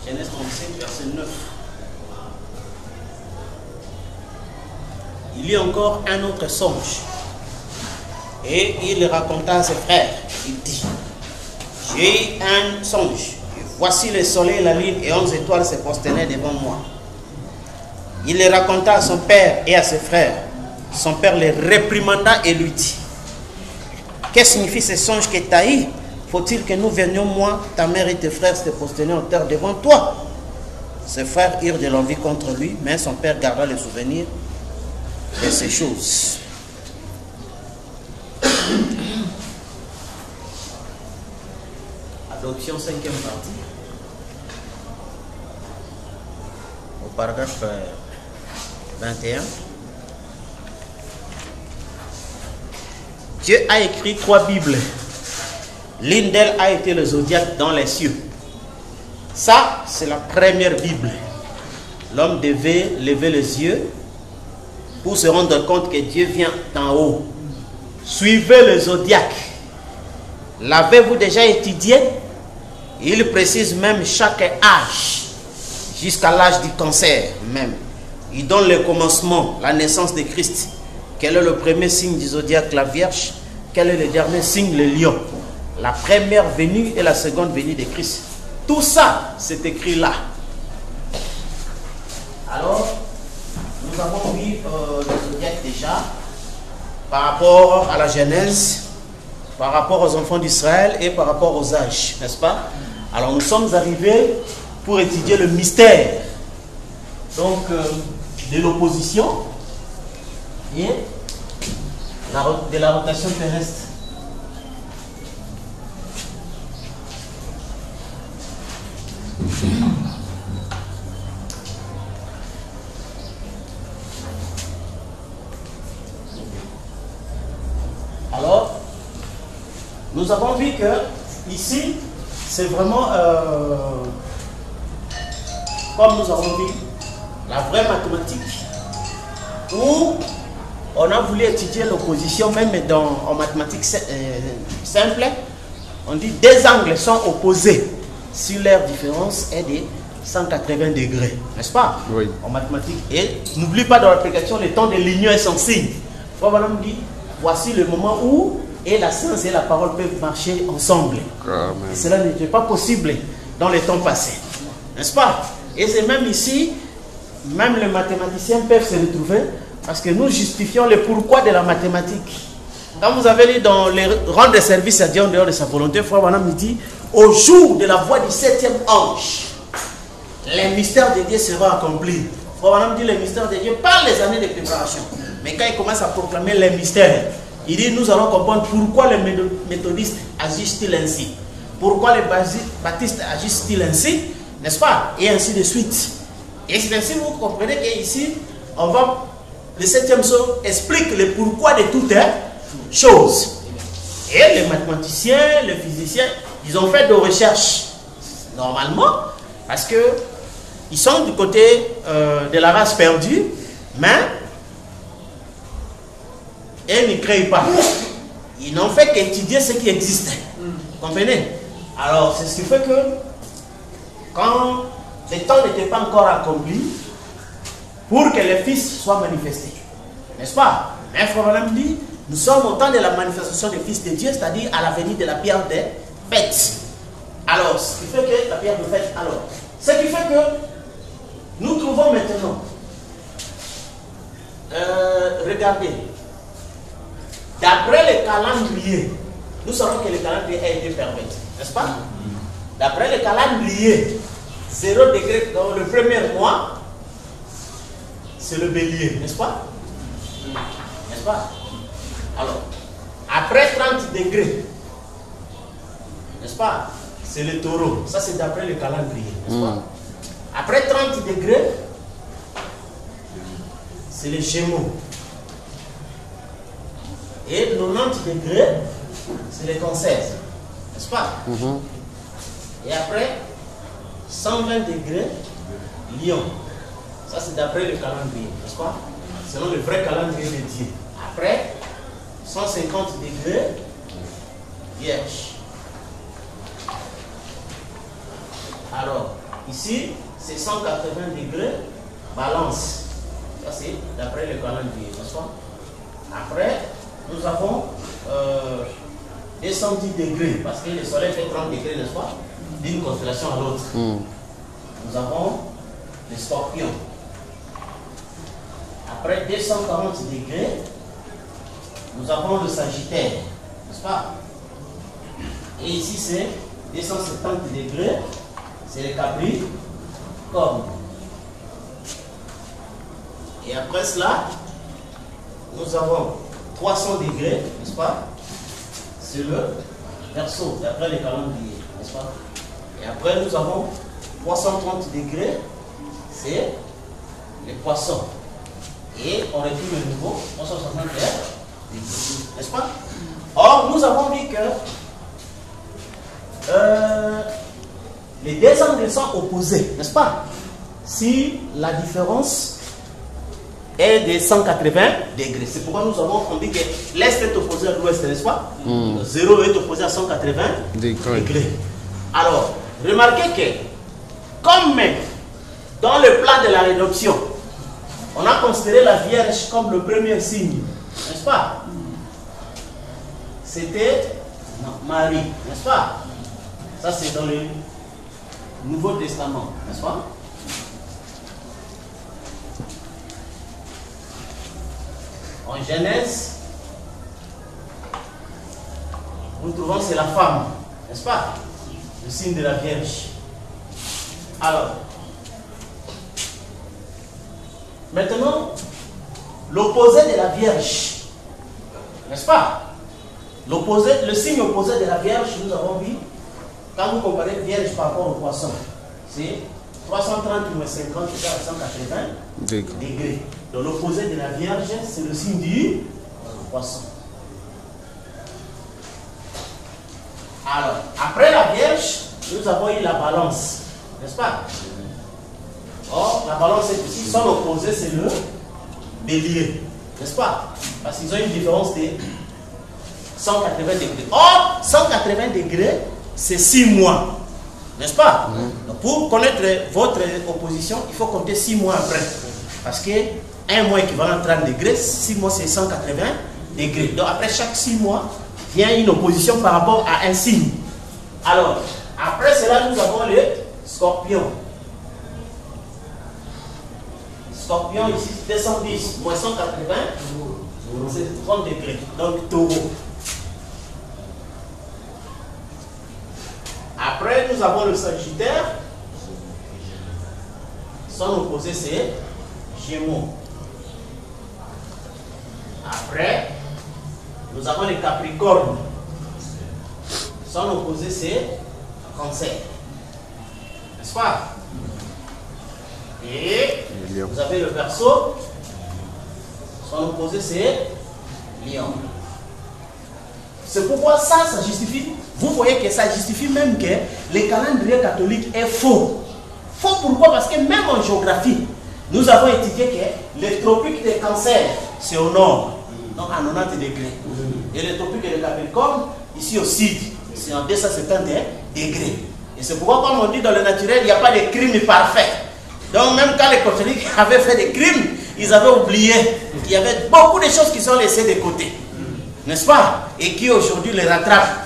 Genèse 35, verset 9. Il y a encore un autre songe. Et il raconta à ses frères. Il dit, j'ai eu un songe. Et voici le soleil, la lune et 11 étoiles se prosternaient devant moi. Il le raconta à son père et à ses frères. Son père les réprimanda et lui dit, qu'est-ce que signifie ce songe que tu as eu? Faut-il que nous venions, moi, ta mère et tes frères, se prosterner en terre devant toi? Ses frères eurent de l'envie contre lui, mais son père garda le souvenir de ces choses. Adoption 5e partie. Au paragraphe 21. Dieu a écrit 3 Bibles. L'une d'elles a été le zodiaque dans les cieux. Ça, c'est la première Bible. L'homme devait lever les yeux pour se rendre compte que Dieu vient d'en haut. Suivez le zodiaque. L'avez-vous déjà étudié? Il précise même chaque âge, jusqu'à l'âge du cancer même. Il donne le commencement, la naissance de Christ. Quel est le premier signe du zodiaque? La Vierge. Quel est le dernier signe? Le lion. La première venue et la seconde venue de Christ. Tout ça, c'est écrit là. Alors, nous avons vu le zodiaque déjà, par rapport à la Genèse, par rapport aux enfants d'Israël et par rapport aux âges, n'est-ce pas? Alors, nous sommes arrivés pour étudier le mystère, donc, de l'opposition et de la rotation terrestre. Alors, nous avons vu que ici, c'est vraiment, comme nous avons vu, la vraie mathématique, où on a voulu étudier l'opposition, même en mathématiques simples, on dit deux angles sont opposés si leur différence est de 180 degrés, n'est-ce pas? Oui. En mathématiques. Et n'oublie pas dans l'application, le temps de l'union est sans signe. Frère Branham dit, voici le moment où et la science et la parole peuvent marcher ensemble. Et cela n'était pas possible dans les temps passés, n'est-ce pas? Et c'est même ici, même les mathématiciens peuvent se retrouver, parce que nous justifions le pourquoi de la mathématique. Quand vous avez lu dans les rendre service à Dieu en dehors de sa volonté, Frère Branham dit, au jour de la voix du 7e ange, les mystères de Dieu seront accomplis. Frère Branham dit, les mystères de Dieu par les années de préparation. Mais quand il commence à proclamer les mystères, il dit, nous allons comprendre pourquoi les méthodistes agissent-ils ainsi, pourquoi les baptistes agissent-ils ainsi, n'est-ce pas? Et ainsi de suite. Et c'est ainsi que vous comprenez qu'ici, on va, le 7e saut explique le pourquoi de toutes choses. Et les mathématiciens, les physiciens, ils ont fait des recherches, normalement, parce que ils sont du côté de la race perdue, mais ils ne créent pas. Ils n'ont fait qu'étudier ce qui existait. Vous comprenez? Alors, c'est ce qui fait que, quand le temps n'était pas encore accompli, pour que le Fils soit manifesté, n'est-ce pas? Mais Frère Branham dit, nous sommes au temps de la manifestation du Fils de Dieu, c'est-à-dire à la venue de la pierre des fêtes. Alors, ce qui fait que la pierre de fête, alors, ce qui fait que nous trouvons maintenant, regardez, d'après le calendrier, nous savons que le calendrier a été permis, n'est-ce pas? D'après le calendrier, 0 degré dans le premier mois, c'est le bélier, n'est-ce pas? N'est-ce pas? Alors, après 30 degrés, n'est-ce pas? C'est le taureau. Ça, c'est d'après le calendrier, n'est-ce pas? Après 30 degrés, c'est les Gémeaux. Et 90 degrés, c'est les Cancers, n'est-ce pas? Et après, 120 degrés, Lion. Ça, c'est d'après le calendrier, n'est-ce pas? Selon le vrai calendrier de Dieu. Après, 150 degrés, Vierge. Alors, Ici, c'est 180 degrés balance. Ça, c'est d'après le calendrier, n'est-ce pas? Après, nous avons 210 degrés, parce que le soleil fait 30 degrés, n'est-ce pas? D'une constellation à l'autre. Nous avons le scorpion. Après 240 degrés, nous avons le sagittaire, n'est-ce pas? Et ici, c'est 270 degrés, c'est le capricorne. Et après cela, nous avons 300 degrés, n'est-ce pas? C'est le Verseau, d'après les calendriers, n'est-ce pas? Et après, nous avons 330 degrés, c'est les poissons. Et on retrouve le nouveau 360 degrés, n'est-ce pas? Or, nous avons dit que les deux angles sont opposés, n'est-ce pas? Si la différence est de 180 degrés. C'est pourquoi nous avons dit que l'Est est opposé à l'Ouest, n'est-ce pas? 0 est opposé à 180 degrés. Alors, remarquez que, comme même dans le plan de la rédemption, on a considéré la Vierge comme le premier signe, n'est-ce pas? C'était Marie, n'est-ce pas? Ça, c'est dans le Nouveau Testament, n'est-ce pas? En Genèse, nous trouvons c'est la femme, n'est-ce pas? Le signe de la Vierge. Alors, maintenant, l'opposé de la Vierge, n'est-ce pas? L'opposé, le signe opposé de la Vierge, nous avons vu, quand vous comparez Vierge par rapport au poisson, c'est 330 moins 50 égale à 180 degrés. Donc l'opposé de la Vierge, c'est le signe du poisson. Alors, après la Vierge, nous avons eu la balance, n'est-ce pas? Or, la balance est ici, son opposé, c'est le bélier, n'est-ce pas? Parce qu'ils ont une différence de 180 degrés. Or, 180 degrés, c'est 6 mois, n'est-ce pas? Donc, pour connaître votre opposition, il faut compter 6 mois après. Parce que 1 mois équivalent à 30 degrés, 6 mois c'est 180 degrés. Donc après chaque 6 mois, vient une opposition par rapport à un signe. Alors, après cela, nous avons le scorpion. Scorpion ici, 210 moins 180, c'est 30 degrés. Donc taureau. Après, nous avons le sagittaire. Son opposé, c'est Gémeaux. Après, nous avons les Capricornes. Son opposé, c'est Cancer. N'est-ce pas? Et vous avez le Verseau. Son opposé, c'est Lion. C'est pourquoi ça justifie. Vous voyez que ça justifie même que le calendrier catholique est faux. Faux pourquoi? Parce que même en géographie, nous avons étudié que les tropiques de Cancer, c'est au nord, donc à 90 degrés. Et les tropiques de Capricorne, ici au sud, c'est en 270 degrés. Et c'est pourquoi, comme on dit dans le naturel, il n'y a pas de crime parfait. Donc même quand les catholiques avaient fait des crimes, ils avaient oublié qu'il y avait beaucoup de choses qui sont laissées de côté. N'est-ce pas? Et qui aujourd'hui les rattrapent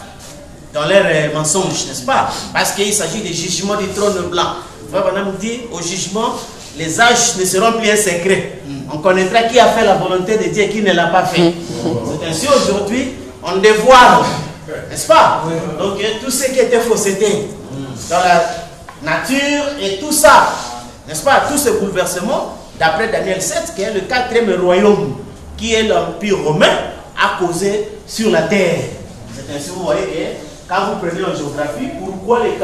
dans leurs mensonges, n'est-ce pas? Parce qu'il s'agit des jugements du trône blanc. Frère Branham dit, au jugement, les âges ne seront plus un secret. On connaîtra qui a fait la volonté de Dieu et qui ne l'a pas fait. C'est ainsi aujourd'hui, on dévoile, n'est-ce pas? Donc tout ce qui était fausseté dans la nature et tout ça, n'est-ce pas? Tout ce bouleversement, d'après Daniel 7, qui est le 4e royaume, qui est l'Empire romain, a causé sur la terre. C'est ainsi, vous voyez que quand vous prenez en géographie, pourquoi les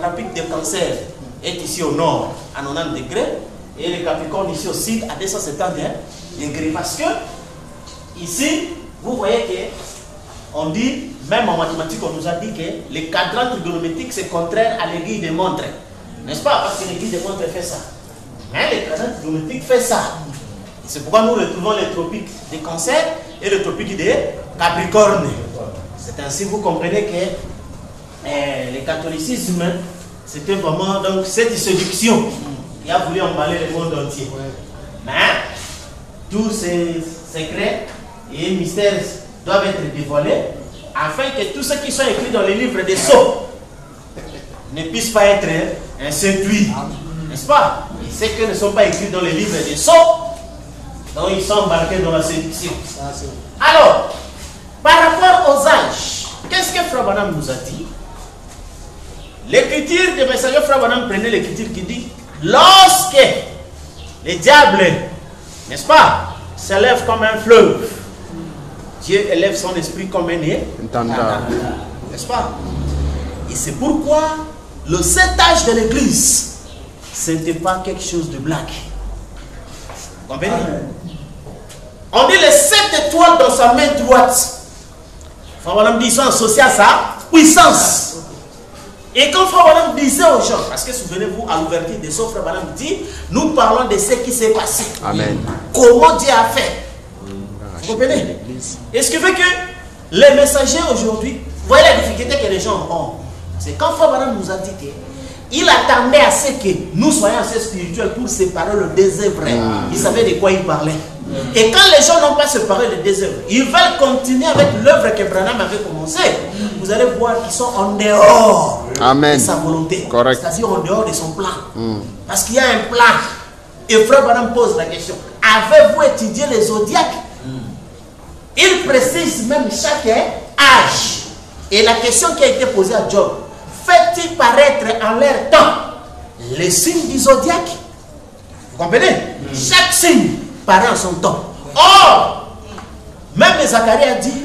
tropiques de Cancer est ici au nord à 90 degrés et les Capricornes ici au sud à 270 degrés? Parce que ici, vous voyez que on dit, même en mathématiques, on nous a dit que les cadrans trigonométriques c'est contraire à l'aiguille des montres. N'est-ce pas? Parce que l'aiguille des montres fait ça. Mais les cadrans trigonométriques fait ça. C'est pourquoi nous retrouvons les tropiques des Cancer et les tropiques des Capricornes. C'est ainsi que vous comprenez que le catholicisme, c'était vraiment donc cette séduction qui a voulu emballer le monde entier. Mais tous ces secrets et mystères doivent être dévoilés afin que tous ceux qui sont écrits dans les livres des sceaux ne puissent pas être séduits. N'est-ce pas? Et ceux qui ne sont pas écrits dans les livres des sceaux, donc ils sont embarqués dans la séduction. Alors, par rapport aux âges, qu'est-ce que Frère Branham nous a dit? L'écriture du messager Frère Branham prenait l'écriture qui dit lorsque les diables, n'est-ce pas, s'élèvent comme un fleuve, Dieu élève son esprit comme un étendard. N'est-ce pas? Et c'est pourquoi le 7 âge de l'église, ce n'était pas quelque chose de blague. Vous comprenez? On dit les 7 étoiles dans sa main droite. Frère Branham dit, ils sont associés à sa puissance. Et quand Frère Branham disait aux gens, parce que souvenez-vous, à l'ouverture des sceaux, Frère Branham dit, nous parlons de ce qui s'est passé. Amen. Comment Dieu a fait. Vous comprenez? Et ce qui fait que les messagers aujourd'hui, vous voyez la difficulté que les gens ont. C'est quand Frère Branham nous a dit qu'il attendait à ce que nous soyons assez spirituels pour séparer le désœuvré. Il savait de quoi il parlait. Et quand les gens n'ont pas séparé le désœuvré, ils veulent continuer avec l'œuvre que Branham avait commencé. Vous allez voir qu'ils sont en dehors de sa volonté. C'est-à-dire en dehors de son plan. Parce qu'il y a un plan. Et Frère Branham pose la question, avez-vous étudié les zodiaques? Il précise même chaque âge. Et la question qui a été posée à Job, fait-il paraître en leur temps les signes du zodiaque? Vous comprenez? Chaque signe paraît en son temps. Or, même Zacharie a dit,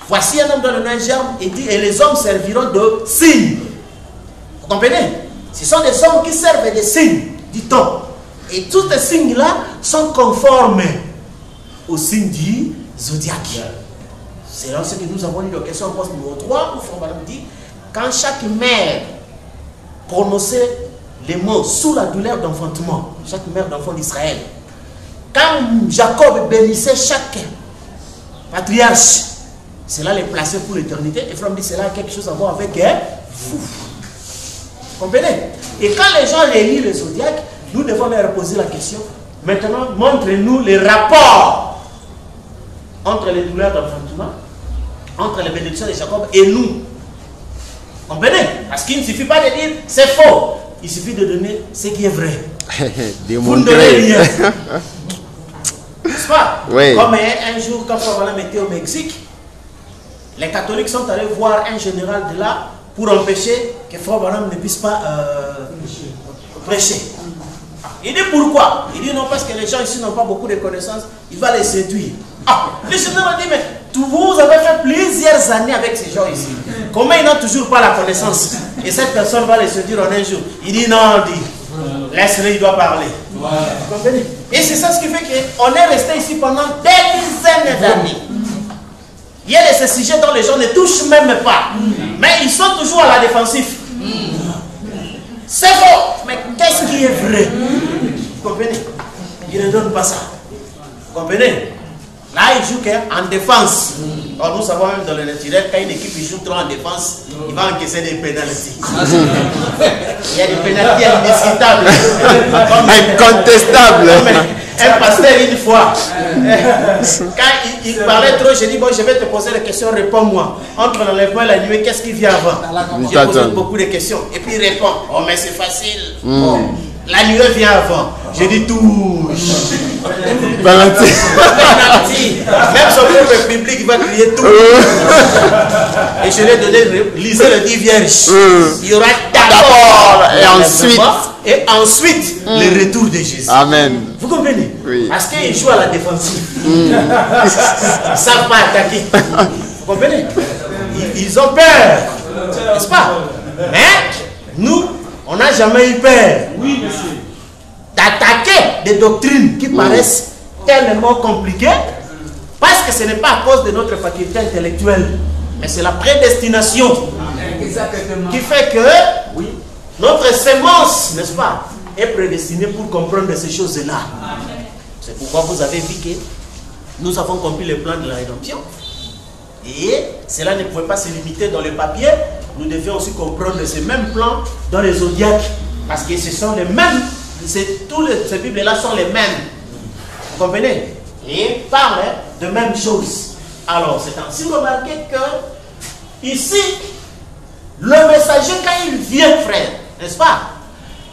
voici un homme dans le nom germe, et dit, et les hommes serviront de signes. Vous comprenez? Ce sont des hommes qui servent des signes du temps. Et tous ces signes-là sont conformes aux signes du zodiaque. C'est là ce que nous avons lu dans la question poste numéro 3, où Frère Branham dit, quand chaque mère prononçait les mots sous la douleur d'enfantement, chaque mère d'enfant d'Israël, quand Jacob bénissait chaque patriarche, cela les plaçait pour l'éternité. Et Frère dit, cela a quelque chose à voir avec vous. Vous comprenez? Et quand les gens lisent le zodiaque, nous devons leur poser la question, maintenant, montrez-nous les rapports entre les douleurs d'enfantement, entre les bénédictions de Jacob et nous. Comprenez? Parce qu'il ne suffit pas de dire c'est faux. Il suffit de donner ce qui est vrai. Vous ne donnez rien. N'est-ce pas? Oui. Comme un jour, quand Frère Branham était au Mexique, les catholiques sont allés voir un général de là pour empêcher que Frère Branham ne puisse pas prêcher. Il dit pourquoi? Il dit non, parce que les gens ici n'ont pas beaucoup de connaissances, il va les séduire. Le général dit, mais vous avez fait plusieurs années avec ces gens ici. Comment ils n'ont toujours pas la connaissance? Et cette personne va les séduire en un jour. Il dit non, laisse-le, il doit parler. Vous comprenez? Et c'est ça ce qui fait qu'on est resté ici pendant des dizaines d'années. Il y a ces sujets dont les gens ne touchent même pas. Mais ils sont toujours à la défensive. C'est faux, mais qu'est-ce qui est vrai? Vous comprenez? Il ne donne pas ça. Vous comprenez? Là, il joue en défense. Or, nous savons même dans le naturel, quand une équipe joue trop en défense, il va encaisser des pénalités. Il y a des pénalités indiscutables. Incontestables. Un pasteur, une fois, quand il parlait trop, j'ai dit, bon, je vais te poser des questions, réponds-moi. Entre l'enlèvement et la nuée, qu'est-ce qui vient avant? J'ai posé beaucoup de questions. Et puis il répond, oh, mais c'est facile. Oh, la nuée vient avant. J'ai dit, touche. Même son propre public va crier tout. Et je lui ai donné, lisez le 10 vierges. Il y aura d'abord et ensuite le retour de Jésus. Amen. Vous comprenez? Oui. Parce qu'ils jouent à la défensive. Ils ne savent pas attaquer. Vous comprenez? Ils ont peur. N'est-ce pas? Mais nous, on n'a jamais eu peur. Oui, monsieur. D'attaquer des doctrines qui paraissent tellement compliquées, parce que ce n'est pas à cause de notre faculté intellectuelle, mais c'est la prédestination qui fait que notre sémence, n'est-ce pas, est prédestinée pour comprendre ces choses-là. C'est pourquoi vous avez vu que nous avons compris le plan de la rédemption. Et cela ne pouvait pas se limiter dans le papier, nous devions aussi comprendre ces mêmes plans dans les zodiaques. Parce que ce sont les mêmes, toutes ces Bibles-là sont les mêmes. Vous comprenez? Et parlent de même chose. Alors, c'est ainsi remarqué que ici, le messager, quand il vient, frère, n'est-ce pas?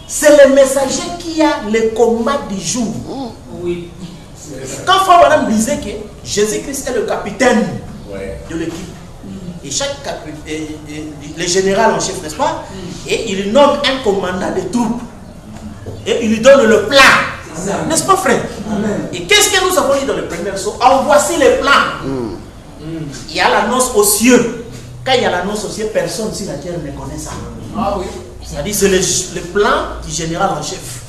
C'est le messager qui a le combat du jour. Oui. Quand Frère Branham disait que Jésus-Christ est le capitaine de l'équipe, et le général en chef, n'est-ce pas? Et il nomme un commandant de troupes, et il lui donne le plan. N'est-ce pas, frère? Amen. Et qu'est-ce que nous avons dit dans le premier saut? En voici les plans. Il y a l'annonce aux cieux. Quand il y a l'annonce aux cieux, personne sur la terre ne connaît ça. Ah oui. C'est-à-dire c'est le plan du général en chef.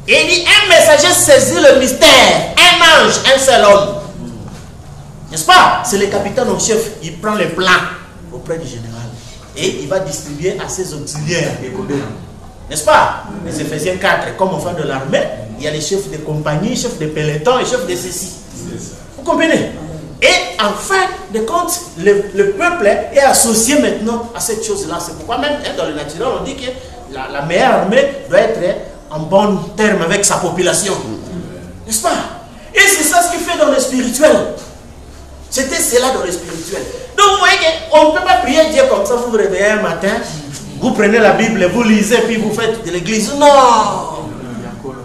Et il dit, un messager saisit le mystère, un ange, un seul homme. N'est-ce pas? C'est le capitaine en chef. Il prend les plans auprès du général. Et il va distribuer à ses auxiliaires. N'est-ce pas? Les Éphésiens 4, comme enfant de l'armée, il y a les chefs de compagnie, chefs de peloton et chefs de ceci. Vous comprenez? Et en fin de compte, le peuple est associé maintenant à cette chose-là. C'est pourquoi même dans le naturel, on dit que la meilleure armée doit être en bon terme avec sa population. N'est-ce pas? Et c'est ça ce qu'il fait dans le spirituel. C'était cela dans le spirituel. Donc vous voyez qu'on ne peut pas prier Dieu comme ça, vous vous réveillez un matin, vous prenez la Bible, vous lisez, puis vous faites de l'église. Non!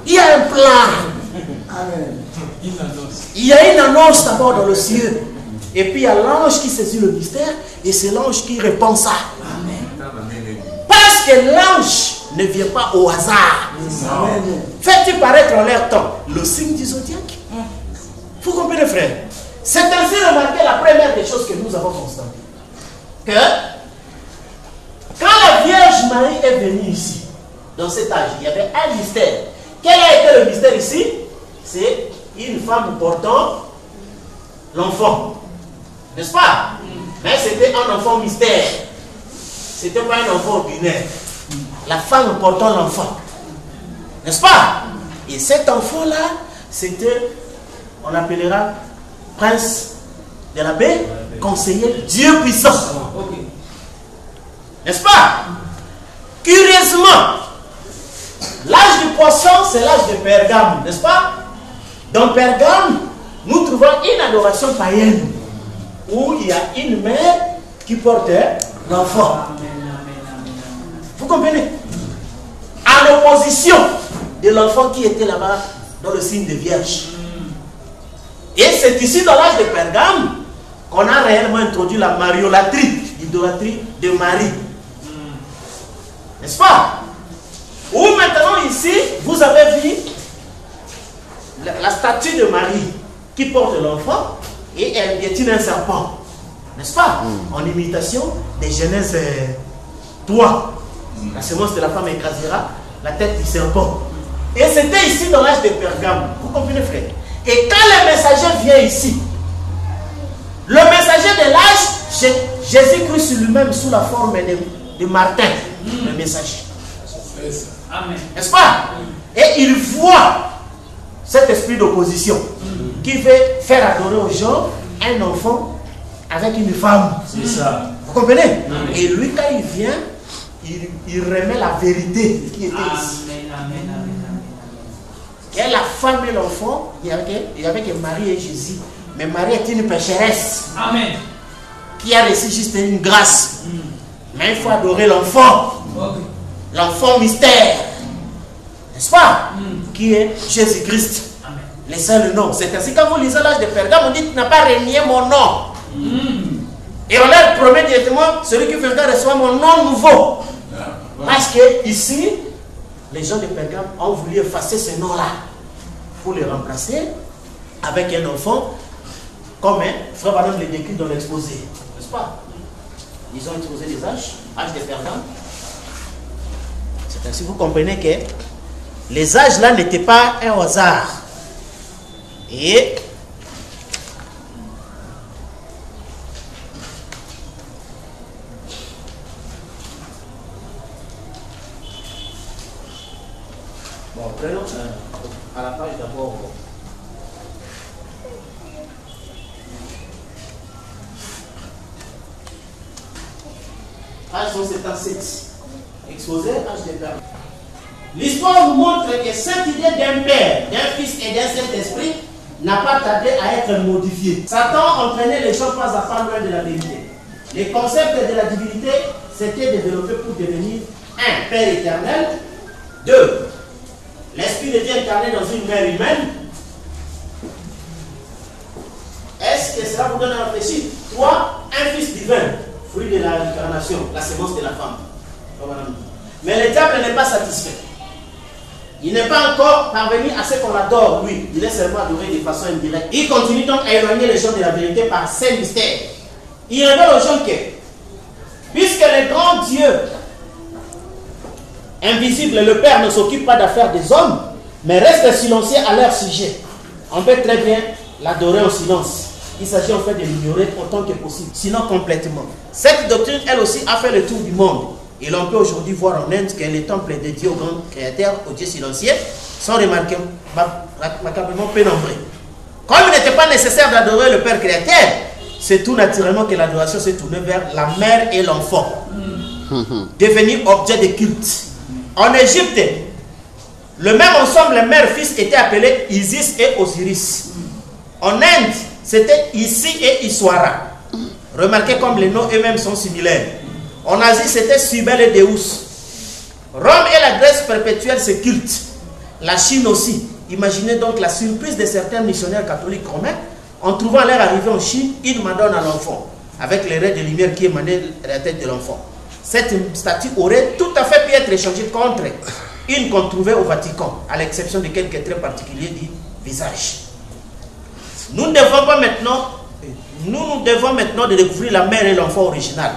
Il y a un plan. Amen. Il y a une annonce d'abord dans le ciel. Et puis il y a l'ange qui saisit le mystère. Et c'est l'ange qui répond ça. Amen. Parce que l'ange ne vient pas au hasard. Amen. Fais-tu paraître en leur temps le signe du zodiaque? Vous comprenez, frère? C'est ainsi remarqué la première des choses que nous avons constatées. Que quand la Vierge Marie est venue ici, dans cet âge, il y avait un mystère. Quel a été le mystère ici? C'est une femme portant l'enfant. N'est-ce pas? Mais c'était un enfant mystère. C'était pas un enfant ordinaire. La femme portant l'enfant. N'est-ce pas? Et cet enfant-là, c'était, on appellera prince de la paix, conseiller, Dieu puissant. N'est-ce pas? Curieusement, l'âge du poisson, c'est l'âge de Pergame, n'est-ce pas? Dans Pergame, nous trouvons une adoration païenne où il y a une mère qui porte l'enfant. Vous comprenez? En opposition de l'enfant qui était là-bas dans le signe de Vierge. Et c'est ici dans l'âge de Pergame qu'on a réellement introduit la mariolatrie, l'idolâtrie de Marie. N'est-ce pas? Ou maintenant ici, vous avez vu la statue de Marie qui porte l'enfant et elle piétine un serpent. N'est-ce pas? En imitation des Genèse 3. La semence de la femme écrasera la tête du serpent. Et c'était ici dans l'âge de Pergame. Vous comprenez, frère? Et quand le messager vient ici, le messager de l'âge, Jésus-Christ lui-même sous la forme de Martin, le messager. N'est-ce pas? Et il voit cet esprit d'opposition qui veut faire adorer aux gens un enfant avec une femme. C'est ça. Vous comprenez? Et lui, quand il vient, il remet la vérité qui était ici. Et la femme et l'enfant, il y avait que Marie et Jésus. Mais Marie est une pécheresse. Amen. Qui a reçu juste une grâce. Mais il faut adorer l'enfant. L'enfant mystère. N'est-ce pas? Qui est Jésus-Christ. Le seul nom. C'est ainsi quand vous lisez l'âge de Pergame, on dit tu n'as pas renié mon nom. Et on leur promet directement celui qui viendra recevoir mon nom nouveau. Parce que ici, les gens de Pergame ont voulu effacer ce nom-là pour le remplacer avec un enfant, comme Frère Branham le décrit dans l'exposé. N'est-ce pas? Ils ont exposé les âges de Pergame. C'est ainsi que vous comprenez que les âges là n'étaient pas un hasard. Et bon, prenons à la page d'abord. page 177. Exposé, âge de Pergame. L'histoire nous montre que cette idée d'un Père, d'un Fils et d'un Saint-Esprit n'a pas tardé à être modifiée. Satan entraînait les gens pas à pas loin de la vérité. Les concepts de la divinité s'étaient développés pour devenir un Père éternel, 2. L'Esprit de Dieu incarné dans une mère humaine. Est-ce que cela vous donne à réfléchir? 3. Un Fils divin, fruit de l'incarnation, la sémence de la femme. Mais le diable n'est pas satisfait. Il n'est pas encore parvenu à ce qu'on adore, lui. Il est seulement adoré de façon indirecte. Il continue donc à éloigner les gens de la vérité par ces mystères. Il révèle aux gens que, puisque le grand Dieu invisible, le Père, ne s'occupe pas d'affaires des hommes, mais reste silencieux à leur sujet, on peut très bien l'adorer en silence. Il s'agit en fait de l'ignorer autant que possible, sinon complètement. Cette doctrine, elle aussi, a fait le tour du monde. Et l'on peut aujourd'hui voir en Inde que les temples dédiés au grand créateur, au Dieu silencieux, sont remarquablement peu nombreux. Comme il n'était pas nécessaire d'adorer le Père créateur, c'est tout naturellement que l'adoration s'est tournée vers la mère et l'enfant, devenus objet de culte. En Égypte, le même ensemble mère-fils était appelé Isis et Osiris. En Inde, c'était Isi et Iswara. Remarquez comme les noms eux-mêmes sont similaires. En Asie, c'était Cybèle et Deus. Rome et la Grèce perpétuelle ce culte. La Chine aussi. Imaginez donc la surprise de certains missionnaires catholiques romains en trouvant à leur arrivée en Chine une madone à l'enfant, avec les raies de lumière qui émanaient de la tête de l'enfant. Cette statue aurait tout à fait pu être échangée contre une qu'on trouvait au Vatican, à l'exception de quelques traits particuliers du visage. Nous devons maintenant de découvrir la mère et l'enfant original.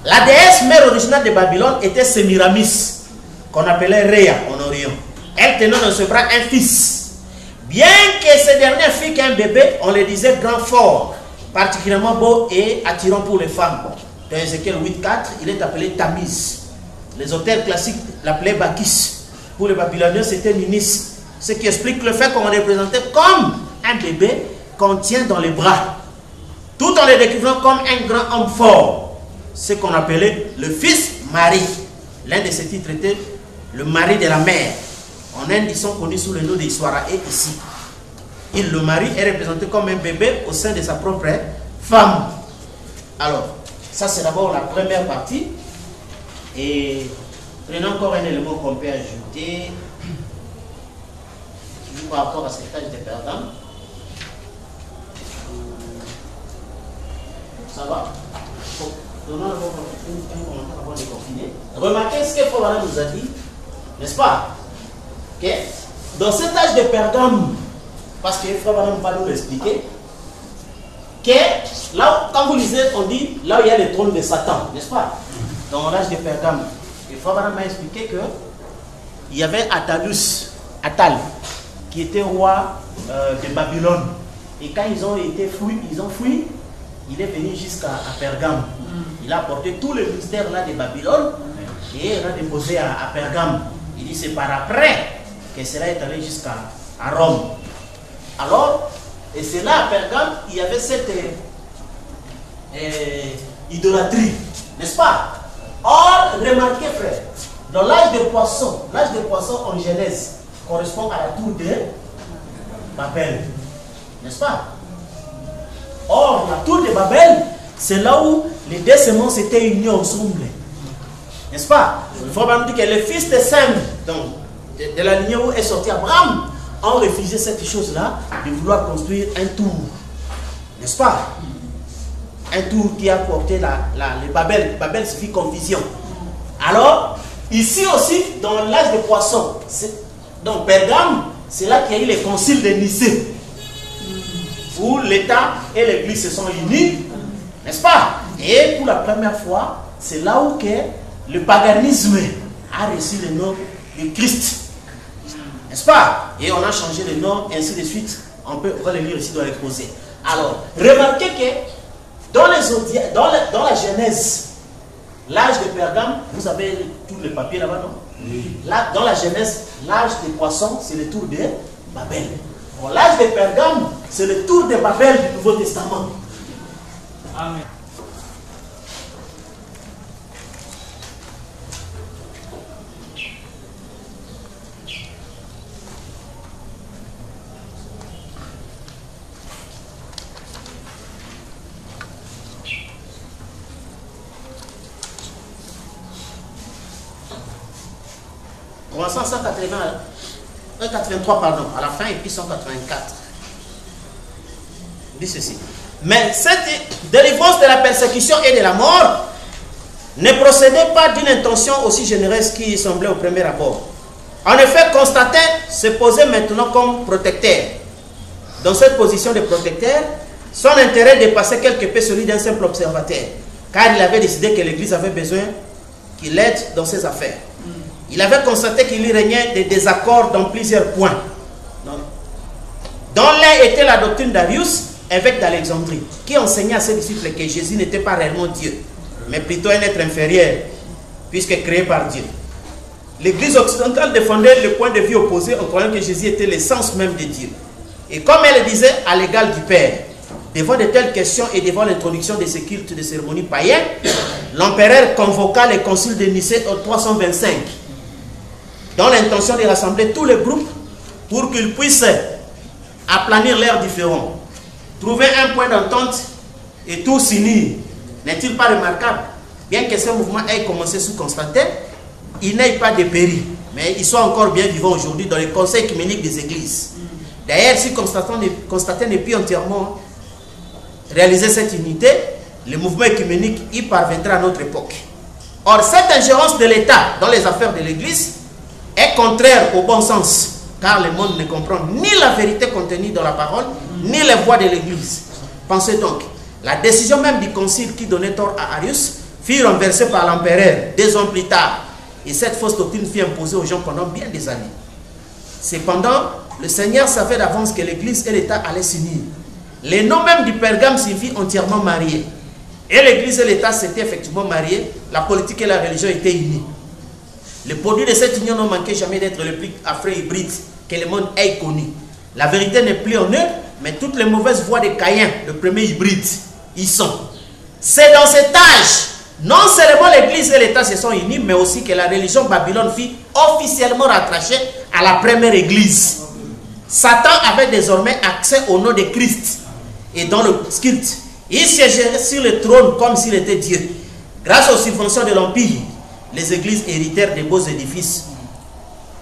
La déesse mère originale de Babylone était Sémiramis, qu'on appelait Rhea en Orient. Elle tenait dans ses bras un fils. Bien que ce dernier fût qu'un bébé, on le disait grand fort, particulièrement beau et attirant pour les femmes. Dans Ézéchiel 8.4, il est appelé Tammuz. Les auteurs classiques l'appelaient Bacchus. Pour les Babyloniens, c'était Ninis. Ce qui explique le fait qu'on le représentait comme un bébé qu'on tient dans les bras, tout en le découvrant comme un grand homme fort, ce qu'on appelait le fils Marie. L'un de ces titres était le mari de la mère. En Inde, ils sont connus sous le nom d'Iswara et ici. Le mari est représenté comme un bébé au sein de sa propre femme. Alors, ça c'est d'abord la première partie. Et prenons encore un élément qu'on peut ajouter par rapport à cet âge de Pergame. Ça va? Donnons d'abord un commentaire avant de continuer. Remarquez ce que Frère nous a dit, n'est-ce pas? Okay. Dans cet âge de Pergame, parce que Frère va nous l'expliquer, que là, quand vous lisez, on dit là où il y a le trône de Satan, n'est-ce pas? Dans l'âge de Pergame, et Frère m'a expliqué que il y avait Atal, qui était roi de Babylone. Et quand ils ont fui, il est venu jusqu'à Pergame. Il a apporté tout le mystère là de Babylone et il a déposé à Pergame. Il dit c'est par après que cela est allé jusqu'à Rome. Alors, et c'est là à Pergame, il y avait cette idolâtrie, n'est-ce pas? Or, remarquez frère, dans l'âge de poisson en Genèse correspond à la tour de Babel, n'est-ce pas? Or, la tour de Babel, c'est là où les deux semences étaient unies ensemble, n'est-ce pas? Il faut même dire que les fils de Sem, donc de la lignée où est sorti Abraham, ont refusé cette chose-là de vouloir construire un tour, n'est-ce pas? Un tour qui a porté le Babel. Babel signifie confusion. Alors, ici aussi, dans l'âge de poisson, donc Pergame, c'est là qu'il y a eu les conciles de Nicée, où l'État et l'Église se sont unis, n'est-ce pas? Et pour la première fois, c'est là où que le paganisme a reçu le nom de Christ, n'est-ce pas? Et on a changé le nom, ainsi de suite. On va le lire ici dans l'exposé. Alors, remarquez que dans la Genèse, l'âge de Pergame, vous avez tout le papier là-bas, non? Oui. Là, dans la Genèse, l'âge des poissons, c'est le tour de Babel. Bon, l'âge de Pergame, c'est le tour de Babel du Nouveau Testament. Amen. Commençant en 183, pardon, à la fin, et puis 184. Il dit ceci. Mais cette délivrance de la persécution et de la mort ne procédait pas d'une intention aussi généreuse qui semblait au premier abord. En effet, Constantin se posait maintenant comme protecteur. Dans cette position de protecteur, son intérêt dépassait quelque peu celui d'un simple observateur, car il avait décidé que l'Église avait besoin qu'il l'aide dans ses affaires. Il avait constaté qu'il y régnait des désaccords dans plusieurs points. Dont l'un était la doctrine d'Arius, évêque d'Alexandrie, qui enseignait à ses disciples que Jésus n'était pas réellement Dieu, mais plutôt un être inférieur, puisque créé par Dieu. L'Église occidentale défendait le point de vue opposé en croyant que Jésus était l'essence même de Dieu. Et comme elle le disait, à l'égal du Père. Devant de telles questions et devant l'introduction de ces cultes de cérémonies païens, l'empereur convoqua le concile de Nicée en 325, dans l'intention de rassembler tous les groupes pour qu'ils puissent aplanir leurs différends, trouver un point d'entente et tout s'unir. N'est-il pas remarquable? Bien que ce mouvement ait commencé sous Constantin, il n'ait pas dépéri, mais ils sont encore bien vivants aujourd'hui dans les conseils œcuméniques des églises. D'ailleurs, si Constantin n'est plus entièrement réaliser cette unité, le mouvement œcuménique y parviendra à notre époque. Or, cette ingérence de l'État dans les affaires de l'Église est contraire au bon sens, car le monde ne comprend ni la vérité contenue dans la parole, ni les voies de l'Église. Pensez donc, la décision même du concile qui donnait tort à Arius fut renversée par l'empereur 2 ans plus tard, et cette fausse doctrine fut imposée aux gens pendant bien des années. Cependant, le Seigneur savait d'avance que l'Église et l'État allaient s'unir. Les noms même du Pergame signifient entièrement mariés. Et l'Église et l'État s'étaient effectivement mariés, la politique et la religion étaient unies. Les produits de cette union n'ont manqué jamais d'être le plus affreux hybride que le monde ait connu. La vérité n'est plus en eux, mais toutes les mauvaises voies de Caïn, le premier hybride, y sont. C'est dans cet âge, non seulement l'Église et l'État se sont unis, mais aussi que la religion Babylone fut officiellement rattachée à la première Église. Satan avait désormais accès au nom de Christ. Et dans le culte, il siégeait sur le trône comme s'il était Dieu. Grâce aux subventions de l'Empire, les églises héritèrent de beaux édifices,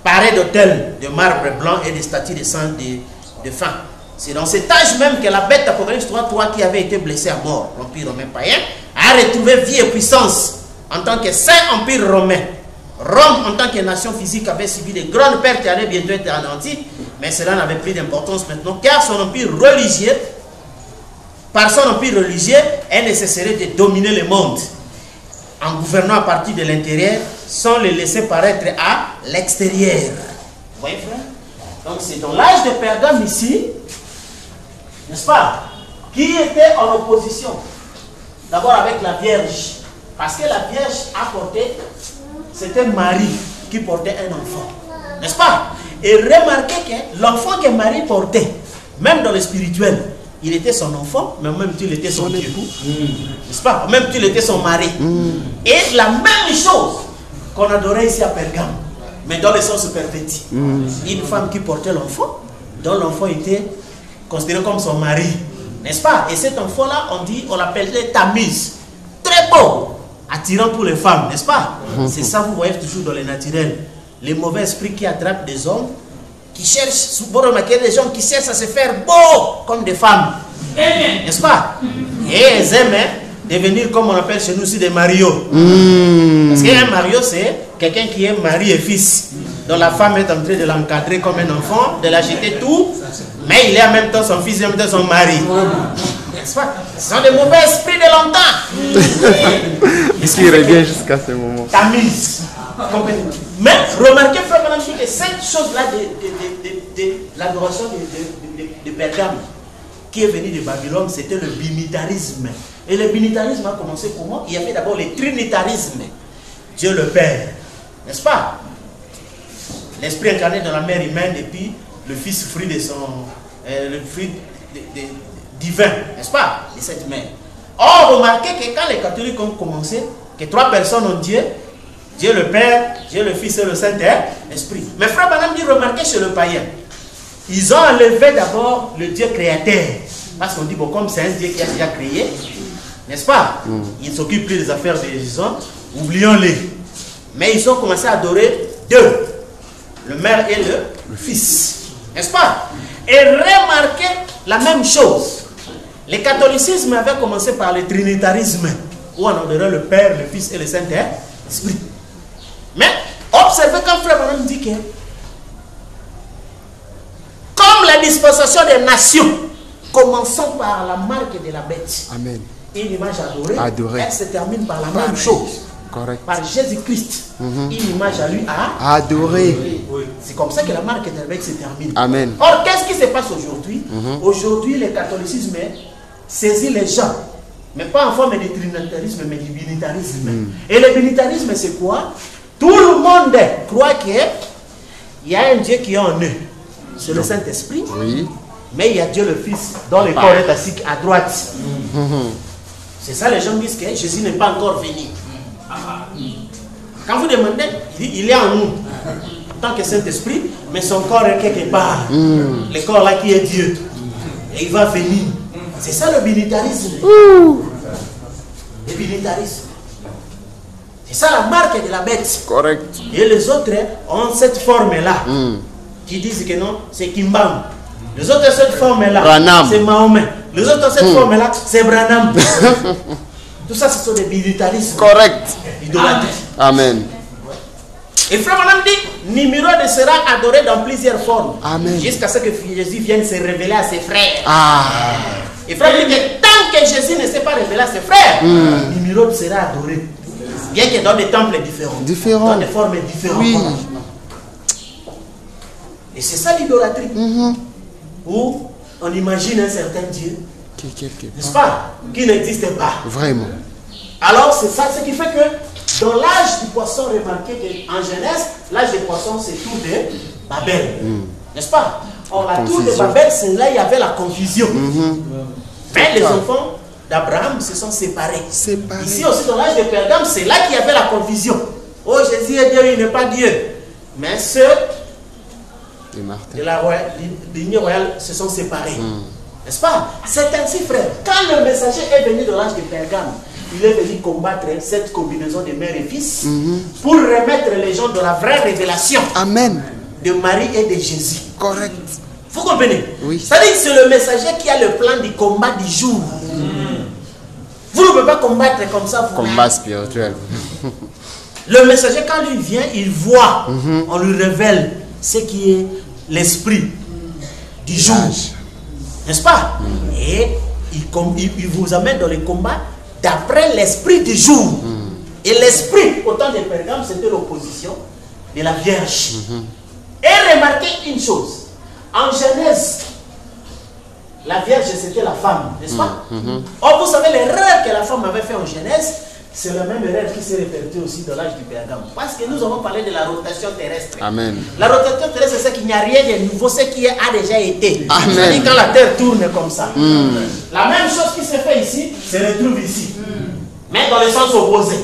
parés d'autels de marbre blanc et de statues de saints de fin. C'est dans cet âge même que la bête Apocalypse 3.3 qui avait été blessée à mort, l'Empire romain païen, a retrouvé vie et puissance en tant que saint empire romain. Rome, en tant que nation physique, avait subi de grandes pertes et allait bientôt être anéantie, mais cela n'avait plus d'importance maintenant, car son empire religieux, par son empire religieux, elle ne cesserait de dominer le monde, en gouvernant à partir de l'intérieur, sans le laisser paraître à l'extérieur. Vous voyez, frère? Donc c'est dans l'âge de Pergame ici, n'est-ce pas, qui était en opposition, d'abord avec la Vierge, parce que la Vierge a porté, c'était Marie qui portait un enfant, n'est-ce pas? Et remarquez que l'enfant que Marie portait, même dans le spirituel, il était son enfant, mais en même temps il était son époux, n'est-ce pas? En même temps il était son mari. Et la même chose qu'on adorait ici à Pergame, mais dans le sens perverti. Une femme qui portait l'enfant, dont l'enfant était considéré comme son mari, n'est-ce pas? Et cet enfant-là, on l'appelait Tammuz. Très beau, attirant pour les femmes, n'est-ce pas? C'est ça, vous voyez toujours dans les naturels. Les mauvais esprits qui attrapent des hommes, qui cherchent, vous remarquez des gens qui cherchent à se faire beaux comme des femmes, n'est-ce pas? Et ils aiment devenir, comme on appelle chez nous aussi, des marios. Parce qu'un mario, c'est quelqu'un qui est mari et fils, dont la femme est en train de l'encadrer comme un enfant, de l'acheter tout, mais il est en même temps son fils et en même temps son mari. N'est-ce pas? Ce sont des mauvais esprits de longtemps. Est-ce qu'il revient jusqu'à ce moment? Tamise. Mais remarquez, frère, madame, que cette chose-là de l'adoration de Pergame qui est venue de Babylone, c'était le binitarisme. Et le binitarisme a commencé comment? Il y avait d'abord le trinitarisme. Dieu le Père, n'est-ce pas? L'esprit incarné dans la mère humaine et puis le fils fruit de son... le fruit divin, n'est-ce pas? De cette mère. Or, remarquez que quand les catholiques ont commencé, que 3 personnes ont Dieu, Dieu le Père, Dieu le Fils et le Saint-Esprit. Mais frère Branham dit, remarquez chez le païen, ils ont enlevé d'abord le Dieu créateur. Parce qu'on dit, bon, comme c'est un Dieu qui a déjà créé, n'est-ce pas? Il ne s'occupe plus des affaires des gens, oublions-les. Mais ils ont commencé à adorer 2. le mère et le fils. N'est-ce pas? Et remarquez la même chose. Le catholicisme avait commencé par le trinitarisme, où on adorait le Père, le Fils et le Saint-Esprit. Mais observez quand Frère Branham dit que, comme la dispensation des nations, commençons par la marque de la bête. Amen. Une image adorée. Elle se termine par la même chose. Correct. Par Jésus-Christ. Une image à lui à adorer. C'est comme ça que la marque de la bête se termine. Amen. Or, qu'est-ce qui se passe aujourd'hui? Aujourd'hui, le catholicisme saisit les gens. Mais pas en forme de trinitarisme, mais du binitarisme. Et le binitarisme, c'est quoi? Tout le monde croit qu'il y a un Dieu qui est en eux. C'est le Saint-Esprit. Oui. Mais il y a Dieu le Fils, dont le corps est assis à droite. C'est ça, les gens disent que Jésus n'est pas encore venu. Quand vous demandez, il est en nous, en tant que Saint-Esprit, mais son corps est quelque part. Le corps là qui est Dieu. Et il va venir. C'est ça le binitarisme. Le binitarisme. C'est ça la marque de la bête. Correct. Et les autres ont cette forme-là. Qui disent que non, c'est Kimbam. Les autres ont cette forme-là, c'est Mahomet. Les autres ont cette forme-là, c'est Branham. Tout ça, ce sont des binitarismes. Correct. Idolâtrie. Amen. Et Frère Branham dit, numéro de sera adoré dans plusieurs formes. Amen. Jusqu'à ce que Jésus vienne se révéler à ses frères. Et Frère dit que tant que Jésus ne s'est pas révélé à ses frères, numéro sera adoré. Bien que dans des temples différents. Dans des formes différentes. Oui. Et c'est ça l'idolâtrie. Où on imagine un certain Dieu, n'est-ce pas, qui n'existe pas. Vraiment. Alors c'est ça, ce qui fait que dans l'âge du poisson, remarquez qu'en Genèse, l'âge du poisson c'est tout de Babel. N'est-ce pas? Or la tour de Babel, c'est là il y avait la confusion. Mais les enfants d'Abraham se sont séparés. Ici aussi dans l'âge de Pergame, c'est là qu'il y avait la confusion. Oh, Jésus est Dieu, il n'est pas Dieu. Mais ceux de la lignée royale se sont séparés. N'est-ce pas? C'est ainsi, frère. Quand le messager est venu dans l'âge de Pergame, il est venu combattre cette combinaison de mère et fils pour remettre les gens dans la vraie révélation. Amen. De Marie et de Jésus. Correct. Vous comprenez? Oui. C'est-à-dire que c'est le messager qui a le plan du combat du jour. Vous ne pouvez pas combattre comme ça. Combat spirituel. Le messager, quand il vient, il voit, on lui révèle ce qui est l'esprit du jour. N'est-ce pas? Et il vous amène dans les combats d'après l'esprit du jour. Et l'esprit, au temps de Pergame, c'était l'opposition de la Vierge. Et remarquez une chose. En Genèse, la Vierge, c'était la femme, n'est-ce pas? Or, vous savez, l'erreur que la femme avait fait en Genèse, c'est la même erreur qui s'est répétée aussi dans l'âge du Pergame. Parce que nous avons parlé de la rotation terrestre. Amen. La rotation terrestre, c'est qu'il n'y a rien de nouveau, ce qui a déjà été. C'est-à-dire quand la Terre tourne comme ça. La même chose qui s'est fait ici, se retrouve ici. Mais dans le sens opposé.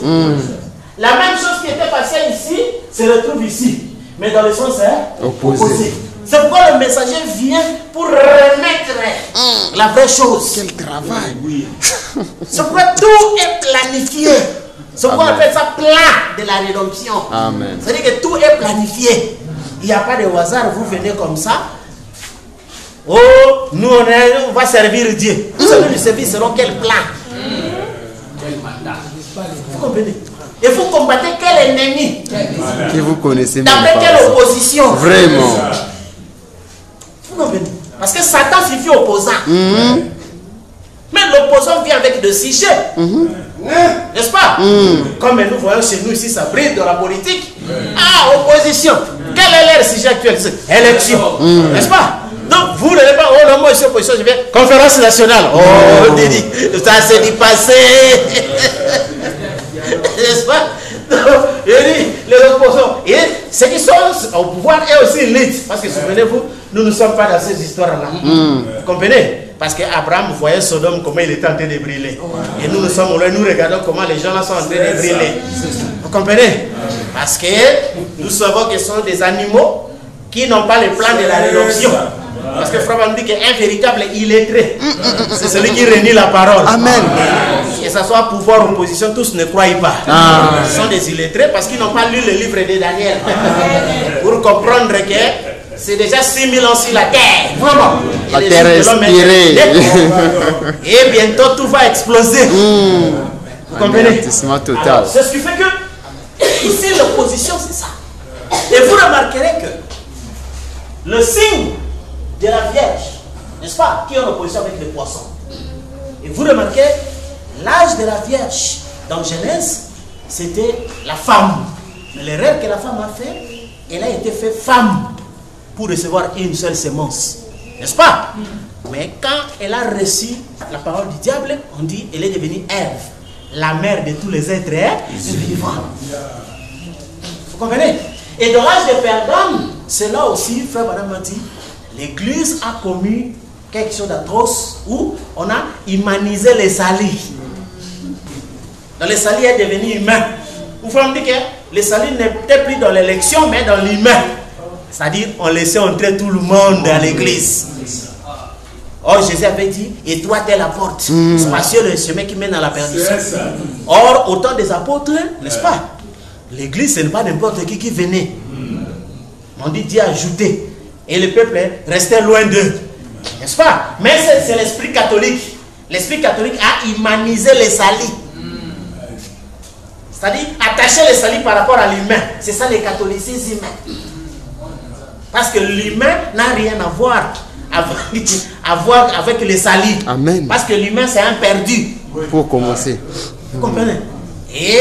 La même chose qui était passée ici, se retrouve ici. Mais dans le sens opposé. C'est pourquoi le messager vient pour remettre la vraie chose. Quel travail. C'est pourquoi tout est planifié. C'est pourquoi on appelle ça plan de la rédemption. Amen. C'est-à-dire que tout est planifié. Il n'y a pas de hasard, vous venez comme ça. Oh, nous on va servir Dieu. Vous savez le service selon quel plan? Vous comprenez? Et vous combattez quel ennemi? Que vous connaissez même d'après quelle opposition? Vraiment. Vous comprenez? Parce que Satan suffit opposant. Mais l'opposant vient avec de sujets. N'est-ce pas? Comme nous voyons chez nous ici, ça brille dans la politique. Ah, opposition. Quel est leur sujet actuel? Élection. N'est-ce pas? Donc, vous n'avez pas, oh non, moi je suis opposition, je viens. Conférence nationale. Oh, Dédi, ça s'est dit passé. N'est-ce pas? Donc, il dit, les opposants. Et ceux qui sont au pouvoir est aussi élite. Parce que souvenez-vous, nous ne sommes pas dans ces histoires-là. Vous comprenez? Parce qu'Abraham voyait Sodome comment il était en train de brûler. Et nous sommes là, nous regardons comment les gens là sont en train de brûler. Vous comprenez? Parce que nous savons que ce sont des animaux qui n'ont pas le plan de la rédemption. Parce que Frère dit qu'un véritable illettré, c'est celui qui renie la parole. Amen. Que ce soit pouvoir ou opposition, tous ne croient pas. Ils sont des illettrés parce qu'ils n'ont pas lu le livre de Daniel. Pour comprendre que c'est déjà 6000 ans sur la terre. Vraiment. La terre est inspirée. Et bientôt tout va exploser. Vous comprenez? Total. C'est ce qui fait que ici l'opposition c'est ça. Et vous remarquerez que le signe de la Vierge, n'est-ce pas, qui est en opposition avec les poissons. Et vous remarquez, l'âge de la Vierge dans Genèse, c'était la femme. Mais le rêve que la femme a fait, elle a été faite femme pour recevoir une seule sémence. N'est-ce pas? Mais quand elle a reçu la parole du diable, on dit elle est devenue Ève, la mère de tous les êtres vivants. Vous comprenez? Et dans l'âge de Pergame, c'est là aussi, frère Madame m'a dit, l'Église a commis quelque chose d'atroce où on a humanisé les salis. Dans les salis est devenu humain. Vous voyez que les salis n'étaient plus dans l'élection, mais dans l'humain. C'est-à-dire, on laissait entrer tout le monde à l'église. Or, Jésus avait dit, et toi, t'es la porte. Spacieux, le chemin qui mène à la perdition. Or, au temps des apôtres, n'est-ce pas? L'église, ce n'est pas n'importe qui venait. On dit Dieu a ajouté. Et le peuple restait loin d'eux. N'est-ce pas? Mais c'est l'esprit catholique. L'esprit catholique a humanisé les salis. C'est-à-dire attacher les salis par rapport à l'humain. C'est ça le catholicisme humain. Parce que l'humain n'a rien à voir avec les salis. Amen. Parce que l'humain c'est un perdu. Pour commencer. Vous comprenez? Et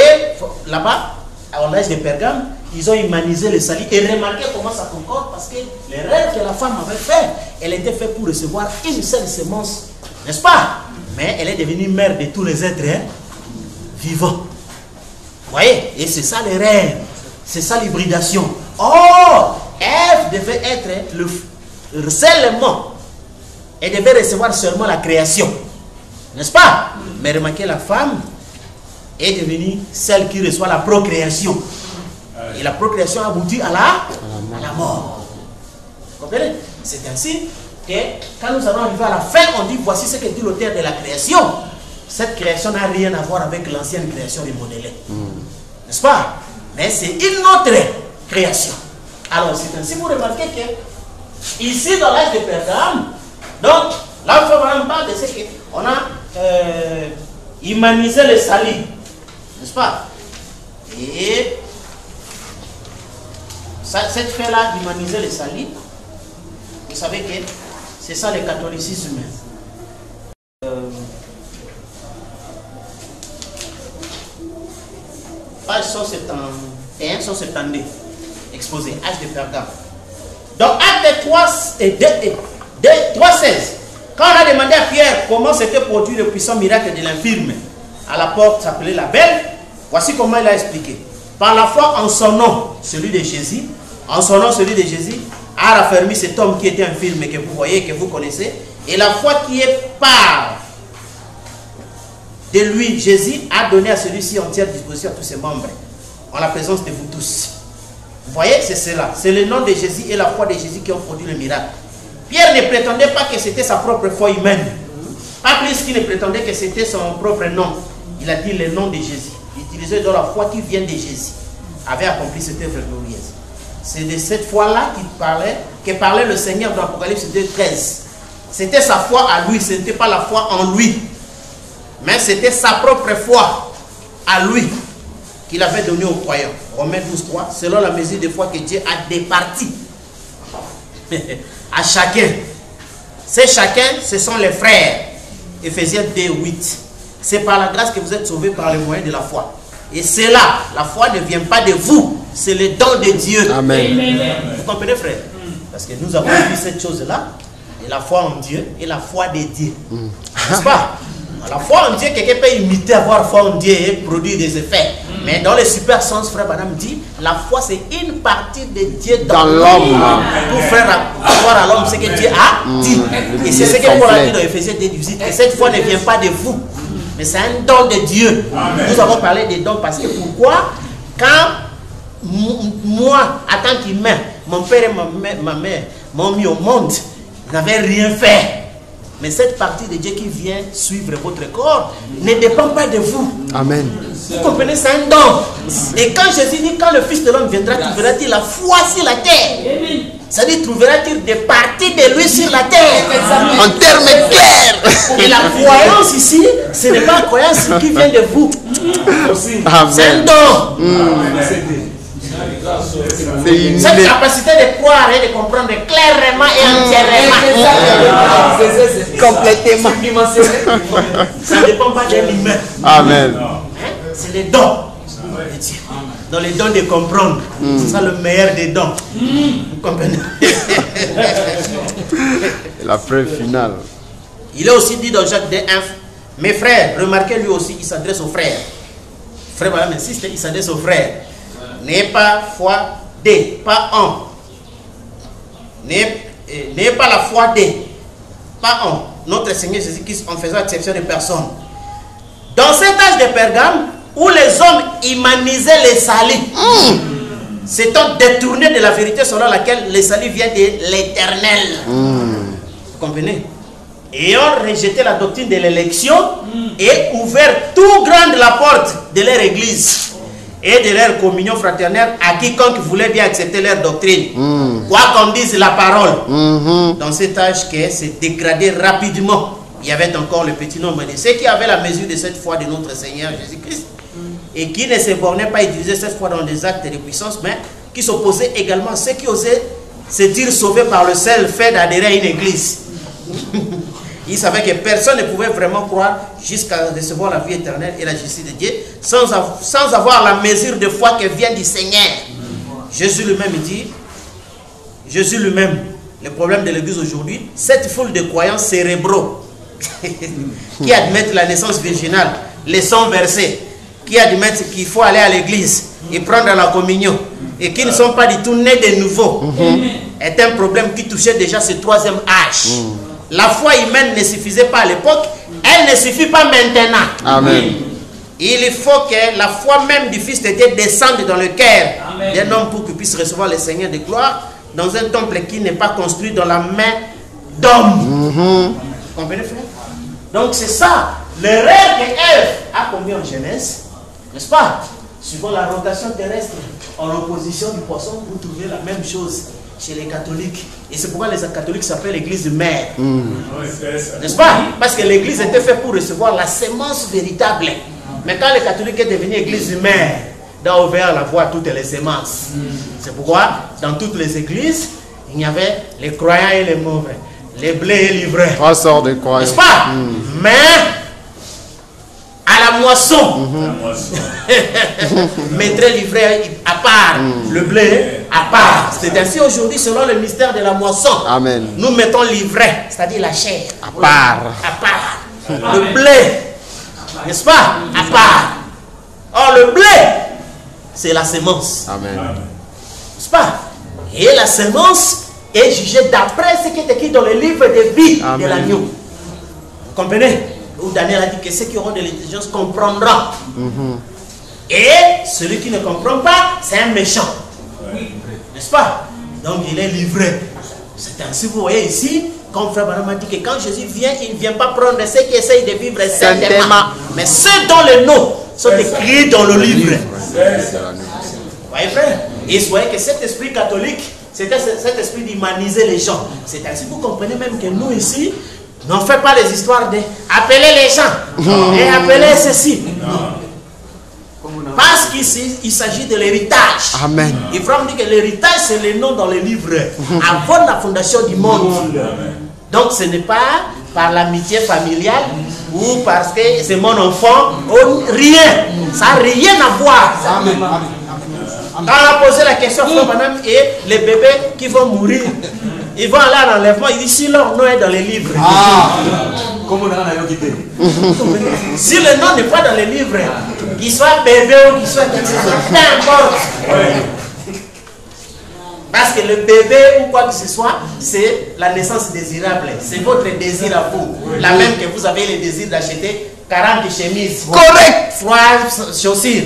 là-bas, à l'âge de Pergame, ils ont humanisé les salis. Et remarquez comment ça concorde, parce que les rêves que la femme avait fait, elle était faite pour recevoir une seule sémence. N'est-ce pas? Mais elle est devenue mère de tous les êtres vivants. Vous voyez? Et c'est ça les rêves. C'est ça l'hybridation. Oh! Ève devait être le seulement. Elle devait recevoir seulement la création. N'est-ce pas? Mais remarquez, la femme est devenue celle qui reçoit la procréation. Et la procréation aboutit à la mort. Vous comprenez? C'est ainsi que quand nous allons arriver à la fin, on dit voici ce que dit l'auteur de la création. Cette création n'a rien à voir avec l'ancienne création remodelée. N'est-ce pas? Mais c'est une autre création. Alors c'est ainsi que vous remarquez que ici dans l'âge de Pergame, donc là on parle de ce qu'on a humanisé les salis. N'est-ce pas? Et cette fait-là d'humaniser les salis, vous savez que c'est ça le catholicisme. Page 171, 172, exposé, âge de Pergame. Donc, acte 3:16, quand on a demandé à Pierre comment s'était produit le puissant miracle de l'infirme à la porte s'appelait la Belle, voici comment il a expliqué. Par la foi en son nom, celui de Jésus, a raffermi cet homme qui était infirme, que vous voyez, que vous connaissez, et la foi qui est par de lui, Jésus, a donné à celui-ci entière disposition à tous ses membres, en la présence de vous tous. Vous voyez, c'est cela. C'est le nom de Jésus et la foi de Jésus qui ont produit le miracle. Pierre ne prétendait pas que c'était sa propre foi humaine. Pas plus qu'il ne prétendait que c'était son propre nom. Il a dit le nom de Jésus. Il utilisait dans la foi qui vient de Jésus. Avait accompli cette œuvre glorieuse. C'est de cette foi-là que parlait le Seigneur dans l'Apocalypse 2:13. C'était sa foi à lui, ce n'était pas la foi en lui. Mais c'était sa propre foi à lui qu'il avait donnée aux croyants. Romains 12:3, selon la mesure de foi que Dieu a départi à chacun. Ces chacun, ce sont les frères. Éphésiens 2:8. C'est par la grâce que vous êtes sauvés par le moyen de la foi. Et c'est là, la foi ne vient pas de vous, c'est le don de Dieu. Amen. Vous comprenez, frère? Parce que nous avons vu cette chose-là, et la foi en Dieu et la foi de Dieu. N'est-ce pas? La foi en Dieu, quelqu'un peut imiter avoir foi en Dieu et produire des effets. Mais dans le super sens, frère Madame dit, la foi c'est une partie de Dieu dans l'homme. Pour faire voir à l'homme ce que Dieu a dit. Et c'est ce que Paul a dit dans Éphésiens 2:18. Et cette foi ne vient pas de vous, mais c'est un don de Dieu. Nous avons parlé des dons parce que pourquoi? Quand moi, en tant qu'humain, mon père et ma mère m'ont mis au monde, ils n'avaient rien fait. Mais cette partie de Dieu qui vient suivre votre corps ne dépend pas de vous. Amen. Vous comprenez, c'est un don. Et quand Jésus dit, quand le Fils de l'homme viendra, trouvera-t-il la foi sur la terre? C'est-à-dire, trouvera-t-il des parties de lui sur la terre? En termes clairs. Et la croyance ici, ce n'est pas une croyance qui vient de vous. C'est un don. Cette capacité de croire et de comprendre clairement et entièrement. Complètement. Ça ne dépend pas de l'humain. Amen. C'est les dons de Dieu. Dans les dons de comprendre. C'est ça le meilleur des dons. Vous comprenez? La preuve finale. Il est aussi dit dans Jacques 2:1, mes frères, remarquez lui aussi, il s'adresse aux frères. Frère, voilà, mais insiste, il s'adresse aux frères. N'ayez pas foi des, pas en. N'ayez pas la foi des, pas en. Notre Seigneur Jésus-Christ en faisant exception de personnes. Dans cet âge de Pergame, où les hommes humanisaient les salis, s'étant détournés de la vérité selon laquelle le salut vient de l'Éternel. Vous comprenez? Ayant rejeté la doctrine de l'élection et ouvert tout grand la porte de leur église et de leur communion fraternelle à quiconque voulait bien accepter leur doctrine. Quoi qu'on dise la parole. Dans cet âge qui s'est dégradé rapidement, il y avait encore le petit nombre de ceux qui avaient la mesure de cette foi de notre Seigneur Jésus-Christ et qui ne se bornaient pas à utiliser cette foi dans des actes de puissance, mais qui s'opposaient également à ceux qui osaient se dire sauvés par le seul fait d'adhérer à une église. Il savait que personne ne pouvait vraiment croire jusqu'à recevoir la vie éternelle et la justice de Dieu sans avoir la mesure de foi qui vient du Seigneur. Jésus lui-même dit, Jésus lui-même, le problème de l'église aujourd'hui, cette foule de croyants cérébraux qui admettent la naissance virginale, les 100 versets, qui admettent qu'il faut aller à l'église et prendre la communion et qui ne sont pas du tout nés de nouveau, est un problème qui touchait déjà ce troisième âge. La foi humaine ne suffisait pas à l'époque, elle ne suffit pas maintenant. Amen. Il faut que la foi même du Fils de Dieu descende dans le cœur d'un homme pour qu'il puisse recevoir le Seigneur de gloire dans un temple qui n'est pas construit dans la main d'homme. Vous comprenez, frère? Donc c'est ça, l'erreur qu'Ève a commis en Genèse, n'est-ce pas? Suivant la rotation terrestre, en opposition du poisson, vous trouvez la même chose chez les catholiques. Et c'est pourquoi les catholiques s'appellent l'église mère. N'est-ce pas? Parce que l'église était faite pour recevoir la sémence véritable. Mais quand les catholiques est devenu église mère, d'où ouvert la voie à toutes les sémences. C'est pourquoi dans toutes les églises, il y avait les croyants et les mauvais, les blés et les vrais. Trois sortes de croyants. N'est-ce pas? Mais à la moisson, mettrait livret à part, le blé à part. C'est ainsi aujourd'hui, selon le mystère de la moisson. Amen. Nous mettons livret, c'est-à-dire la chair, à part. À part. Le blé, n'est-ce pas? À part. Or, le blé, c'est la sémence. Amen. N'est-ce pas? Et la sémence est jugée d'après ce qui est écrit dans le livre de vie de l'agneau. Vous comprenez? Où Daniel a dit que ceux qui auront de l'intelligence comprendront. Et celui qui ne comprend pas, c'est un méchant. N'est-ce pas? Donc il est livré. C'est ainsi, vous voyez ici, comme Frère Branham a dit que quand Jésus vient, il ne vient pas prendre ceux qui essayent de vivre saintement, mais ceux dont les noms sont écrits dans le livre. Vous voyez, frère? Et vous voyez que cet esprit catholique, c'était cet esprit d'humaniser les gens. C'est ainsi, vous comprenez même que nous ici, n'en fait pas les histoires de appeler les gens et appeler ceci. Parce qu'il s'agit de l'héritage. Amen. Abraham dit que l'héritage, c'est le nom dans les livres avant la fondation du monde. Donc ce n'est pas par l'amitié familiale ou parce que c'est mon enfant, ou rien. Ça n'a rien à voir. Quand on a posé la question à madame et les bébés qui vont mourir, ils vont aller à l'enlèvement, il dit si leur nom est dans les livres. Si le nom n'est pas dans les livres, qu'il soit bébé ou qu'il soit quelque chose, peu importe. Parce que le bébé ou quoi que ce soit, c'est la naissance désirable. C'est votre désir à vous. La même que vous avez le désir d'acheter 40 chemises. Correct. 3 chaussures.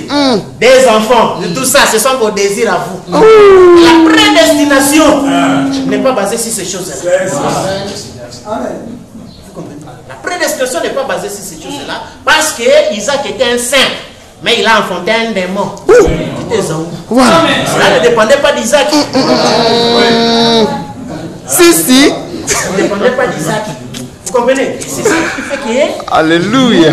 Des enfants. Tout ça, ce sont vos désirs à vous. La prédestination n'est pas basée sur ces choses-là. La prédestination n'est pas basée sur ces choses-là. Parce que Isaac était un saint. Mais il a enfanté un démon. Wow. Cela ne dépendait pas d'Isaac. Si. Ça ne dépendait pas d'Isaac. Vous comprenez? C'est ça qui fait qu'il est. Alléluia.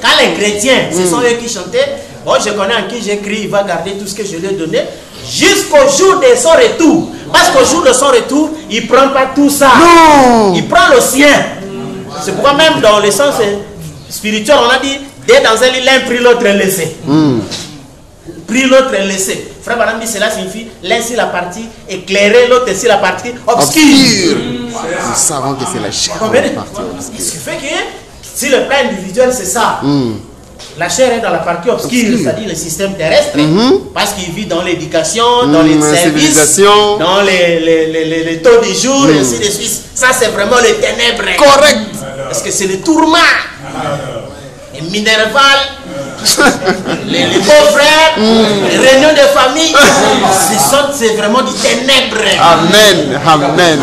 Quand les chrétiens, ce sont eux qui chantaient. Bon, je connais en qui j'écris, il va garder tout ce que je lui ai donné jusqu'au jour de son retour. Parce qu'au jour de son retour, il ne prend pas tout ça. Non. Il prend le sien. C'est pourquoi même dans le sens spirituel, on a dit, dès dans un lit, l'un prit, l'autre est laissé. Pris, l'autre est laissé. Frère Branham dit, cela signifie l'un sur la partie éclairée, l'autre sur la partie obscure. Nous savons que c'est la chair. Ce qui fait que, si le plan individuel, c'est ça. La chair est dans la partie obscure, c'est-à-dire le système terrestre, parce qu'il vit dans l'éducation, dans les services, dans les taux du jour, et ainsi de suite. Ça, c'est vraiment le ténèbre. Correct. Parce que c'est le tourment. Les Minerval, les beaux-frères, les réunions de famille, c'est vraiment du ténèbre. Amen.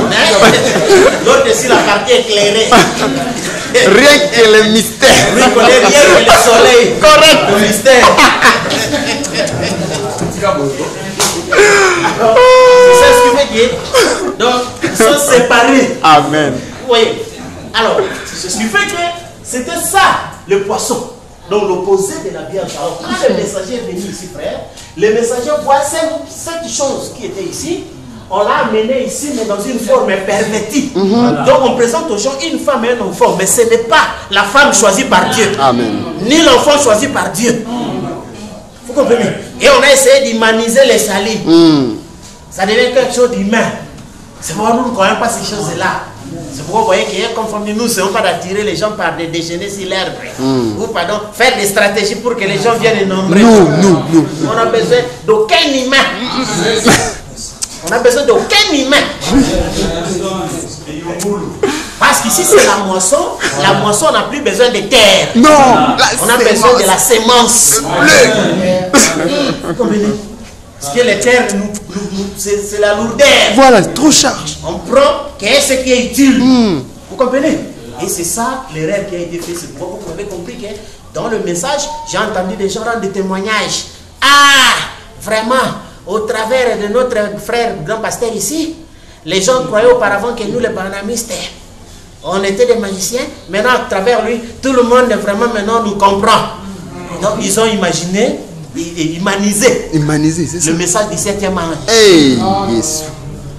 L'autre, c'est la partie éclairée. Rien que le mystère. Oui, on connaît rien que le soleil. Correct. Le mystère. C'est ce qui veut dire. Donc, ils sont séparés. Amen. Vous voyez. Alors, c'est ce qui fait que c'était ça, le poisson. Donc, l'opposé de la Vierge. Alors, quand le messager est venu ici, frère, le messager voit cette chose qui était ici. On l'a amené ici, mais dans une forme pervertie. Donc on présente aux gens une femme et un enfant, mais ce n'est pas la femme choisie par Dieu. Amen. Ni l'enfant choisi par Dieu. Vous comprenez? Et on a essayé d'humaniser les salis. Ça devient quelque chose d'humain. C'est pourquoi nous ne croyons pas ces choses-là. C'est pourquoi vous voyez que comme famille, nous ne savons pas d'attirer les gens par des déjeuners sur l'herbe. Ou pardon, faire des stratégies pour que les gens viennent nombreux. Nous. On a besoin d'aucun humain. On a besoin d'aucun humain. Parce qu'ici c'est la moisson. La moisson, on n'a plus besoin de terre. Non. On a besoin de la sémence. Vous comprenez? Parce que les terres, c'est la lourdeur. Voilà, trop charge. On prend qu'est-ce qui est utile. Vous comprenez? Et c'est ça l'erreur qui a été faite. C'est pourquoi vous avez compris que dans le message, j'ai entendu des gens rendre des témoignages. Ah, vraiment. Au travers de notre frère grand pasteur ici, les gens croyaient auparavant que nous les branhamistes, on était des magiciens. Maintenant à travers lui, tout le monde vraiment maintenant nous comprend. Donc ils ont imaginé, humanisé c'est ça. Le message du 7e ange. Hey, yes.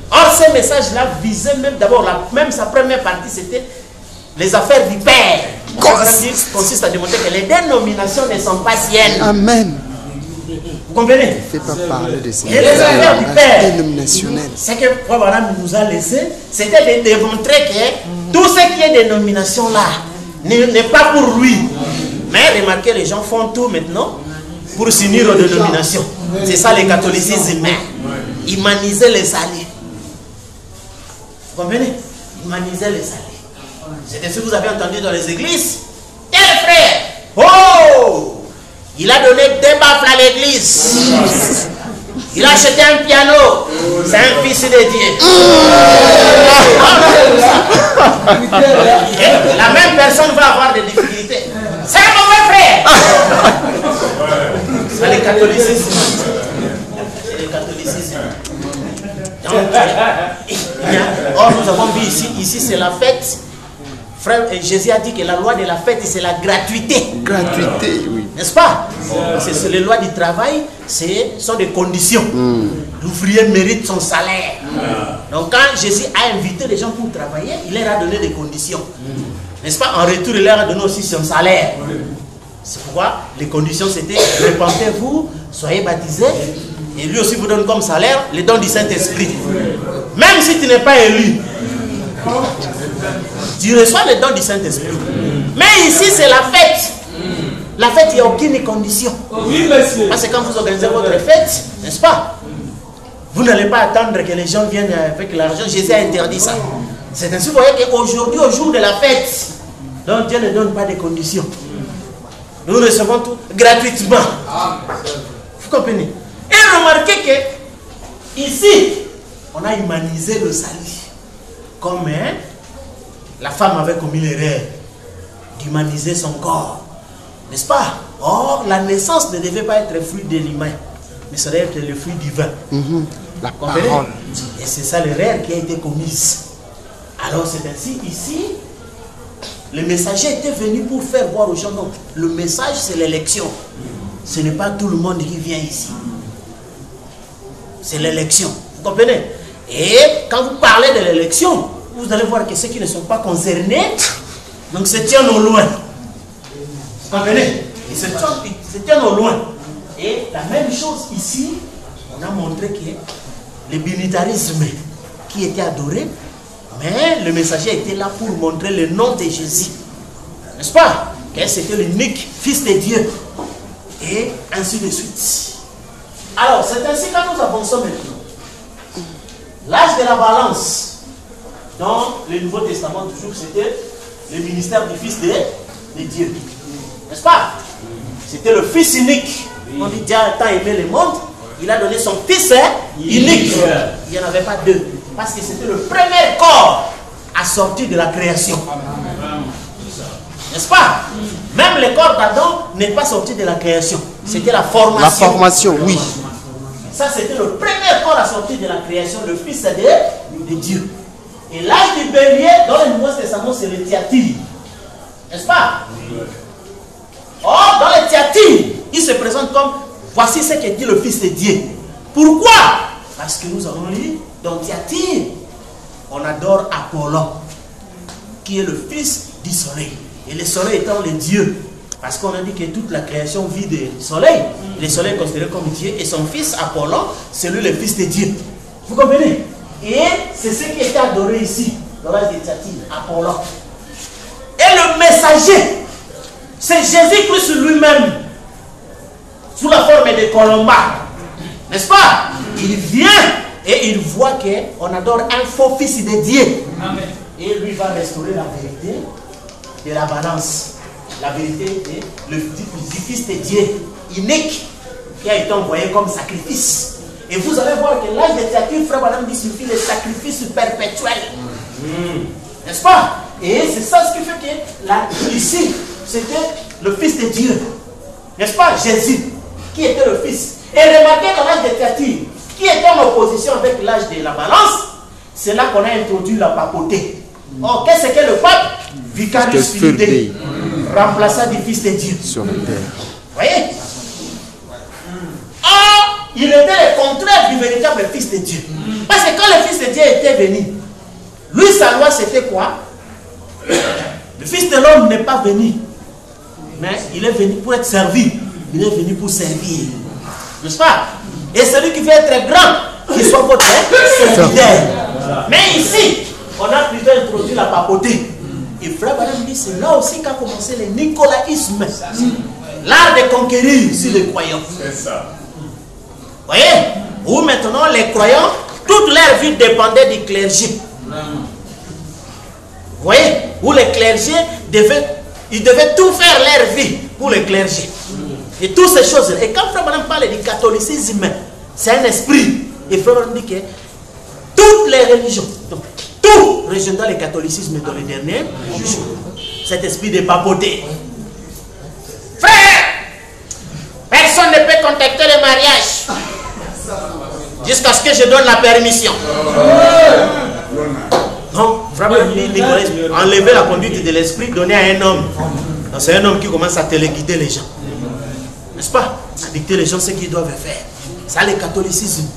Or ce message-là visait même d'abord, même sa première partie c'était les affaires du Père. Consiste à démontrer que les dénominations ne sont pas siennes. Amen. Vous comprenez? Ne fais pas parler de ces affaires du Père dénominationnelles. Ce que Frère Branham nous a laissé, c'était de démontrer que tout ce qui est dénomination là n'est pas pour lui. Mais remarquez, les gens font tout maintenant pour s'unir aux dénominations. C'est ça le catholicisme humain. Humaniser les salis. Vous comprenez? Humaniser les salis. C'est ce que vous avez entendu dans les églises. Tel frère, oh! Il a donné 2 baffles à l'église. Il a acheté un piano. C'est un fils de Dieu. La même personne va avoir des difficultés. C'est un mauvais frère. C'est le catholicisme. C'est le catholicisme. Or, nous avons vu ici c'est la fête. Frère, Jésus a dit que la loi de la fête, c'est la gratuité. Gratuité, oui. N'est-ce pas? C'est les lois du travail, sont des conditions. L'ouvrier mérite son salaire. Donc quand Jésus a invité les gens pour travailler, il leur a donné des conditions. N'est-ce pas? En retour, il leur a donné aussi son salaire. C'est pourquoi les conditions c'était répentez-vous, soyez baptisés, et lui aussi vous donne comme salaire les dons du Saint-Esprit. Même si tu n'es pas élu, tu reçois les dons du Saint-Esprit. Mais ici c'est la fête. La fête, il n'y a aucune condition. Oui, monsieur. Parce que quand vous organisez votre fête, n'est-ce pas? Vous n'allez pas attendre que les gens viennent avec l'argent. Jésus a interdit ça. C'est ainsi, vous voyez qu'aujourd'hui, au jour de la fête, donc Dieu ne donne pas de conditions. Nous recevons tout gratuitement. Vous comprenez? Et remarquez que ici, on a humanisé le salut. Comme la femme avait commis l'erreur d'humaniser son corps. N'est-ce pas? Or, la naissance ne devait pas être le fruit de l'humain, mais ça devait être le fruit divin. La parole. Et c'est ça l'erreur qui a été commise. Alors c'est ainsi, ici, le messager était venu pour faire voir aux gens. Donc, le message, c'est l'élection. Ce n'est pas tout le monde qui vient ici. C'est l'élection. Vous comprenez? Et quand vous parlez de l'élection, vous allez voir que ceux qui ne sont pas concernés, donc se tiennent au loin. Vous comprenez? Ils se tiennent au loin. Et la même chose ici, on a montré que le binitarisme qui était adoré, mais le messager était là pour montrer le nom de Jésus. N'est-ce pas? Que c'était l'unique Fils de Dieu. Et ainsi de suite. Alors, c'est ainsi que nous avançons maintenant. L'âge de la balance, dans le Nouveau Testament, toujours, c'était le ministère du Fils de Dieu. N'est-ce pas? C'était le Fils unique. On dit Dieu a tant aimé le monde, il a donné son Fils unique. Il n'y en avait pas deux. Parce que c'était le premier corps à sortir de la création. N'est-ce pas? Même le corps d'Adam n'est pas sorti de la création. C'était la formation. La formation, oui. Ça, c'était le premier corps à sortir de la création, le Fils de Dieu. Et l'âge du bélier, dans le Nouveau Testament, c'est le Thyatire. N'est-ce pas? Or, dans le Thyatire, il se présente comme voici ce que dit le Fils de Dieu. Pourquoi? Parce que nous avons lu dans Thyatire, on adore Apollon, qui est le fils du soleil. Et le soleil étant le Dieu. Parce qu'on a dit que toute la création vit du soleil. Le soleil est considéré comme Dieu. Et son fils Apollon, c'est lui le fils de Dieu. Vous comprenez? Et c'est ce qui était adoré ici, dans l'âge de Thyatire, Apollon. Et le messager, c'est Jésus-Christ lui-même, sous la forme de colomba. N'est-ce pas? Il vient et il voit qu'on adore un faux fils de Dieu. Amen. Et lui va restaurer la vérité de la balance. La vérité du Fils de Dieu unique qui a été envoyé comme sacrifice. Et vous allez voir que l'âge de Thyatire, frère Madame, dit suffit le sacrifice perpétuel. N'est-ce pas? Et c'est ça ce qui fait que là, ici, c'était le Fils de Dieu. N'est-ce pas? Jésus, qui était le Fils. Et remarquez dans l'âge de Thyatire, qui était en opposition avec l'âge de la balance, c'est là qu'on a introduit la papauté. Or, qu'est-ce que le pape? Vicarius Filii, remplaçant du Fils de Dieu. Sur la terre. Vous voyez? Or, il était le contraire du véritable Fils de Dieu. Parce que quand le Fils de Dieu était venu, lui, sa loi, c'était quoi? Le Fils de l'homme n'est pas venu, mais il est venu pour être servi. Il est venu pour servir. N'est-ce pas? Et celui qui veut être grand, qu'il soit votre serviteur. Mais ici, on a plutôt introduit la papauté. Et frère Madame dit, c'est là aussi qu'a commencé le nicolaïsme. L'art de conquérir sur les croyants. C'est ça. Vous voyez? Où maintenant les croyants, toute leur vie dépendait du clergé. Vous voyez? Où les clergés devaient tout faire leur vie pour le clergé. Et toutes ces choses. Et quand frère Madame parle du catholicisme, c'est un esprit. Et frère Madame dit que toutes les religions, donc tout régime dans le catholicisme dans les derniers jours, cet esprit de papauté. Frère, personne ne peut contacter le mariage jusqu'à ce que je donne la permission. Non, vraiment, enlever la conduite de l'esprit, donner à un homme. C'est un homme qui commence à téléguider les gens. N'est-ce pas? À dicter les gens ce qu'ils doivent faire. Ça, le catholicisme.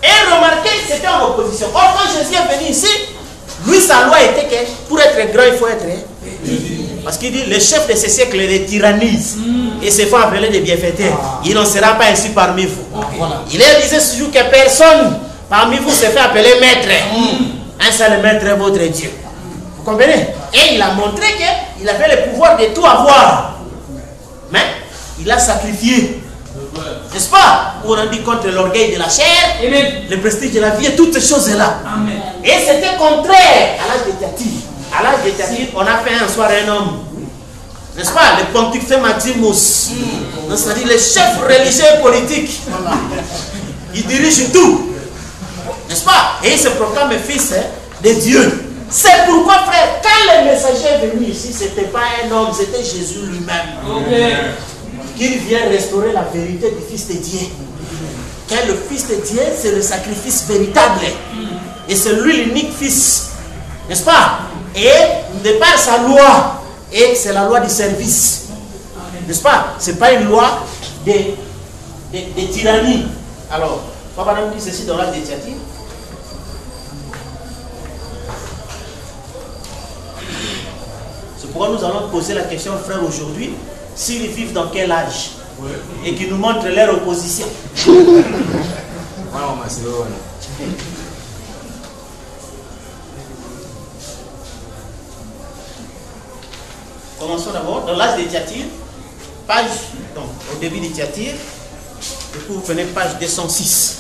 Et remarquez que c'était en opposition. Or, quand Jésus est venu ici, lui, sa loi était que pour être grand, il faut être. Parce qu'il dit, le chef de ce siècle les tyrannise et se font appeler des bienfaiteurs. Il n'en sera pas ainsi parmi vous. Il disait toujours que personne parmi vous se fait appeler maître. Un seul maître est votre Dieu. Vous comprenez? Et il a montré qu'il avait le pouvoir de tout avoir. Mais il a sacrifié. N'est-ce pas? On a dit contre l'orgueil de la chair, le prestige de la vie et toutes ces choses-là. Et c'était contraire à l'âge de Thyatire. À l'âge de Thyatire, on a fait un soir un homme. N'est-ce pas? Le pontife Maximus. C'est-à-dire le chef religieux et politique. Il dirige tout. N'est-ce pas? Et il se proclame fils de Dieu. C'est pourquoi, frère, quand le messager est venu ici, ce n'était pas un homme, c'était Jésus lui-même. qu'il vient restaurer la vérité du Fils de Dieu. Car le Fils de Dieu, c'est le sacrifice véritable. Et c'est lui l'unique Fils. N'est-ce pas? Et de par sa loi, et c'est la loi du service. N'est-ce pas? Ce n'est pas une loi de tyrannie. Alors, Papa nous dit ceci dans l'acte des Thyatire. C'est pourquoi nous allons poser la question aux frères aujourd'hui, s'ils vivent dans quel âge, et qu'ils nous montrent leur opposition. Commençons d'abord dans l'âge des Thyatire, page, donc au début des Thyatire, et puis vous prenez page 206.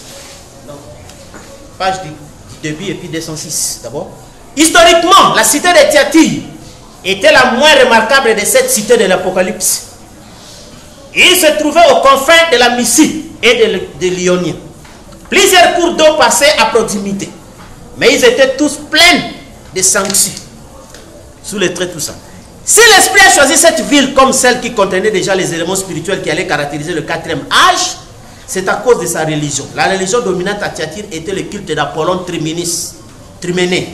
Donc, page du début et puis 206 d'abord. Historiquement, la cité de Thyatire était la moins remarquable de cette cité de l'Apocalypse. Il se trouvait aux confins de la Mysie et de l'Ionie. Plusieurs cours d'eau passaient à proximité, mais ils étaient tous pleins de sanctions. Sous les traits, tout ça. Si l'Esprit a choisi cette ville comme celle qui contenait déjà les éléments spirituels qui allaient caractériser le 4e âge, c'est à cause de sa religion. La religion dominante à Thyatire était le culte d'Apollon Triméné,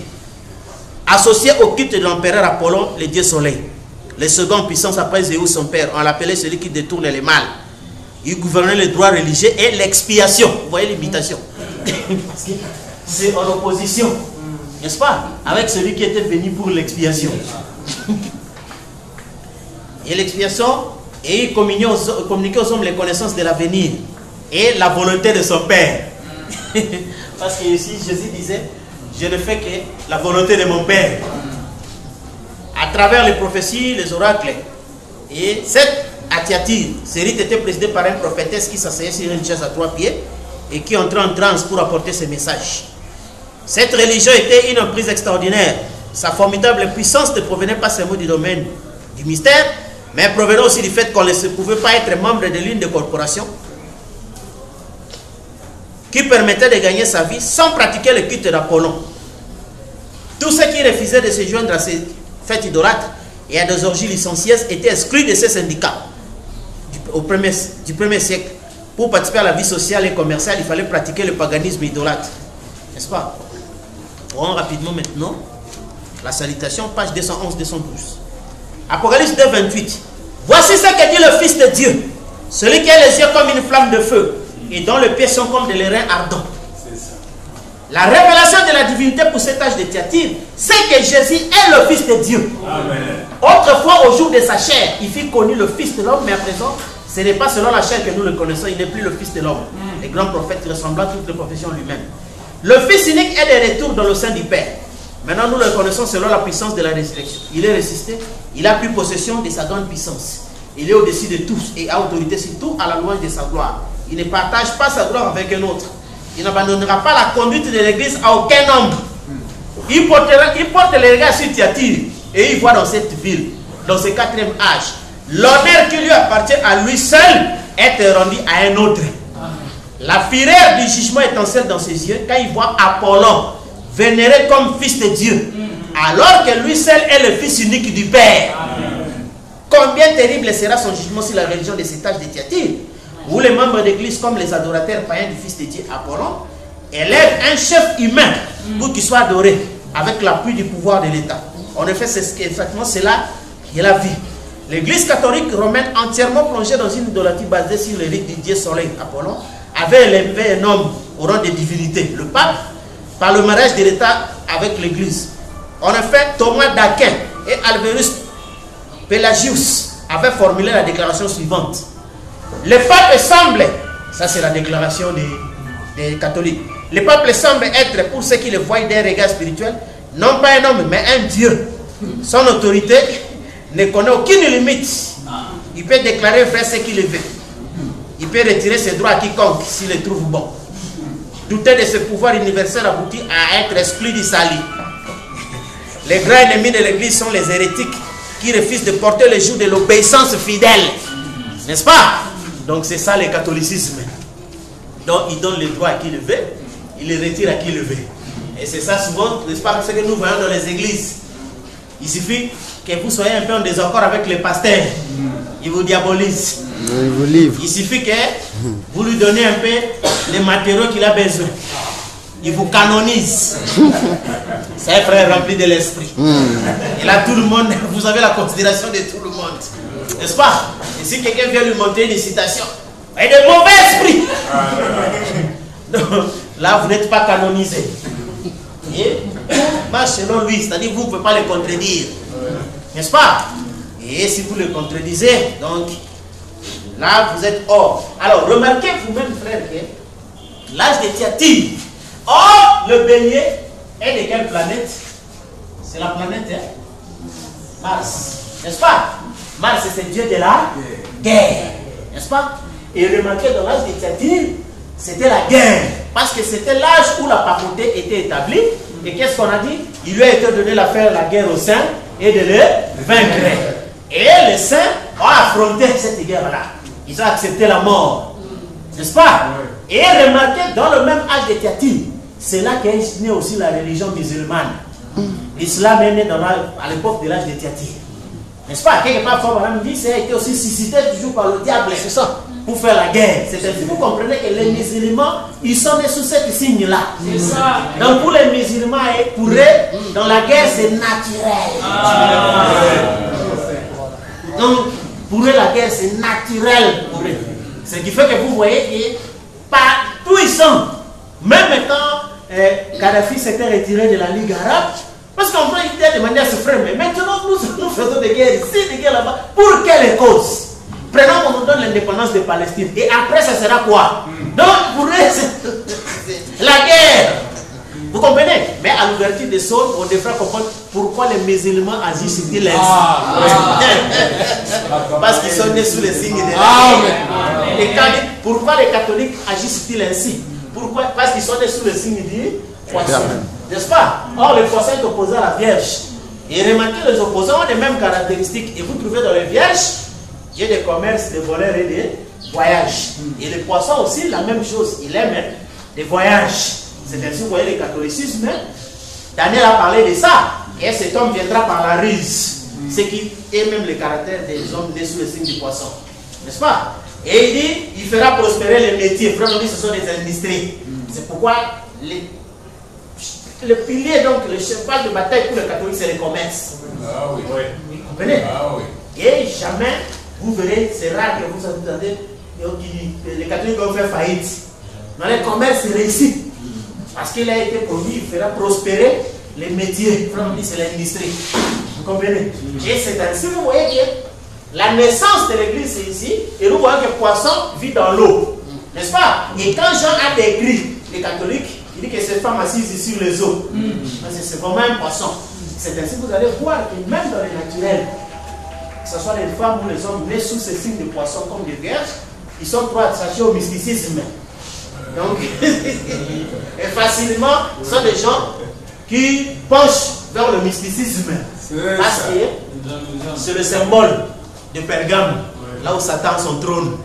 associé au culte de l'empereur Apollon, le dieu soleil. Le second puissance après Zéus, son père, on l'appelait celui qui détourne les mal. Il gouvernait le droit religieux et l'expiation. Vous voyez l'imitation? C'est en opposition, n'est-ce pas, avec celui qui était venu pour l'expiation. Et l'expiation, et il communiquait aux hommes les connaissances de l'avenir et la volonté de son Père. Parce que ici, Jésus disait, je ne fais que la volonté de mon Père. À travers les prophéties, les oracles. Et cette Thyatire, ce rite était présidé par un prophétesse qui s'asseyait sur une chaise à 3 pieds et qui entrait en transe pour apporter ses messages. Cette religion était une emprise extraordinaire. Sa formidable puissance ne provenait pas seulement du domaine du mystère, mais provenait aussi du fait qu'on ne pouvait pas être membre de l'une des corporations qui permettait de gagner sa vie sans pratiquer le culte d'Apollon. Tous ceux qui refusaient de se joindre à ces fêtes idolâtres et à des orgies licencieuses étaient exclus de ces syndicats. Du premier siècle, pour participer à la vie sociale et commerciale, il fallait pratiquer le paganisme idolâtre. N'est-ce pas? Voyons rapidement maintenant la salutation, page 211-212. Apocalypse 2, 28. Voici ce que dit le Fils de Dieu, celui qui a les yeux comme une flamme de feu et dont les pieds sont comme des reins ardents. La révélation de la divinité pour cet âge de Thyatire, c'est que Jésus est le Fils de Dieu. Amen. Autrefois, au jour de sa chair, il fut connu le Fils de l'homme, mais à présent, ce n'est pas selon la chair que nous le connaissons, il n'est plus le Fils de l'homme. Les grands prophètes ressemblant à toutes les professions lui-même. Le Fils unique est de retour dans le sein du Père. Maintenant, nous le connaissons selon la puissance de la résurrection. Il est ressuscité, il a pris possession de sa grande puissance. Il est au-dessus de tous et a autorité sur tout à la louange de sa gloire. Il ne partage pas sa gloire avec un autre. Il n'abandonnera pas la conduite de l'Église à aucun homme. Il porte les regards sur Thyatire et il voit dans cette ville, dans ce 4e âge, l'honneur qui lui appartient à lui seul est rendu à un autre. La fureur du jugement étincelle dans ses yeux quand il voit Apollon vénéré comme fils de Dieu, alors que lui seul est le fils unique du Père. Combien terrible sera son jugement sur la religion de cet âge de Thyatire, où les membres d'église comme les adorateurs païens du Fils de Dieu Apollon élèvent un chef humain pour qu'il soit adoré avec l'appui du pouvoir de l'État. En effet, c'est exactement cela qui est la vie. L'église catholique romaine, entièrement plongée dans une idolâtrie basée sur le rite du dieu soleil Apollon, avait élevé un homme au rang de divinité, le pape, par le mariage de l'État avec l'église. En effet, Thomas d'Aquin et Alberus Pelagius avaient formulé la déclaration suivante. Le pape semble, ça c'est la déclaration des catholiques, le pape semble être, pour ceux qui le voient d'un regard spirituel, non pas un homme, mais un Dieu. Son autorité ne connaît aucune limite. Il peut déclarer vrai ce qu'il veut. Il peut retirer ses droits à quiconque s'il le trouve bon. Douter de ce pouvoir universel aboutit à être exclu du salut. Les grands ennemis de l'Église sont les hérétiques qui refusent de porter le joug de l'obéissance fidèle. N'est-ce pas? Donc c'est ça le catholicisme. Donc il donne le droit à qui le veut, il le retire à qui le veut. Et c'est ça souvent, n'est-ce pas, ce que nous voyons dans les églises. Il suffit que vous soyez un peu en désaccord avec les pasteurs. Ils vous diabolisent. vous livre. Il suffit que vous lui donnez un peu les matériaux qu'il a besoin. Il vous canonise. C'est un frère rempli de l'esprit. Et là, tout le monde, vous avez la considération de tout le monde. N'est-ce pas? Et si quelqu'un vient lui montrer une citation, il est de mauvais esprit. Donc, là, vous n'êtes pas canonisé. Et marche selon lui, c'est-à-dire que vous ne pouvez pas le contredire. N'est-ce pas? Et si vous le contredisez, donc, là, vous êtes hors. Alors, remarquez vous-même, frère, que l'âge de Thyatire. Or, le bélier est de quelle planète? C'est la planète Mars. N'est-ce pas? Mars, c'est Dieu de la guerre. N'est-ce pas? Et remarquez, dans l'âge de Thyatire, c'était la guerre. Parce que c'était l'âge où la papauté était établie. Et qu'est-ce qu'on a dit? Il lui a été donné de faire la guerre aux saints et de le vaincre. Et les saints ont affronté cette guerre-là. Ils ont accepté la mort. N'est-ce pas? Et remarquez, dans le même âge de Thyatire, c'est là qu'est née aussi la religion musulmane. L'islam est né à l'époque de l'âge de Thyatire. N'est-ce pas? Quelque part, Frère Branham dit, ça a été aussi suscité toujours par le diable. C'est ça. Pour faire la guerre. C'est-à-dire, vous comprenez que les musulmans, ils sont nés sous ce signe-là. C'est ça. Donc, pour les musulmans, pour eux, dans la guerre, c'est naturel. Donc, pour eux, la guerre, c'est naturel pour eux. Ce qui fait que vous voyez que partout ils sont, même quand Kadhafi s'était retiré de la Ligue arabe, parce qu'on peut dire de manière suprême, mais maintenant nous faisons des guerres ici, des guerres là-bas, pour quelle cause? Prenons qu'on nous donne l'indépendance de Palestine, et après ça sera quoi? Donc pour eux, c'est la guerre. Vous comprenez? Mais à l'ouverture des zones, on devrait comprendre pourquoi les musulmans agissent-ils ainsi. Parce qu'ils sont nés sous les signes de la guerre. Pourquoi les catholiques agissent-ils ainsi? Pourquoi? Parce qu'ils sont nés sous le signe du poisson. N'est-ce pas? Or, le poisson est opposé à la Vierge. Et remarquez, les opposants ont les mêmes caractéristiques. Et vous trouvez dans les Vierges, il y a des commerces, des voleurs et des voyages. Et le poisson aussi, la même chose. Il aime des voyages. C'est ainsi que vous voyez le catholicisme. Daniel a parlé de ça. Et cet homme viendra par la ruse. Ce qui est même le caractère des hommes nés sous le signe du poisson. N'est-ce pas? Et il dit, il fera prospérer les métiers. Frère, on dit, ce sont des industries. C'est pourquoi le pilier, donc le cheval de bataille pour les catholiques, c'est le commerce. Ah oui. Vous comprenez? Ah oui. Et jamais, vous verrez, c'est rare que vous entendez les catholiques vont faire faillite. Dans le commerce, c'est réussi. Parce qu'il a été promis, il fera prospérer les métiers. Frère, on dit, c'est l'industrie. Vous comprenez? Et c'est ainsi, vous voyez que la naissance de l'église, c'est ici. Et nous voyons que le poisson vit dans l'eau. N'est-ce pas? Et quand Jean a décrit les catholiques, il dit que cette femme assise sur les eaux. C'est vraiment un poisson. C'est ainsi que vous allez voir que même dans le naturel, que ce soit les femmes ou les hommes nés sous ces signes de poissons comme des vierges, ils sont trop attachés au mysticisme. Donc, et facilement, ce sont des gens qui penchent vers le mysticisme. Parce que c'est le symbole de Pergame, là où Satan a son trône.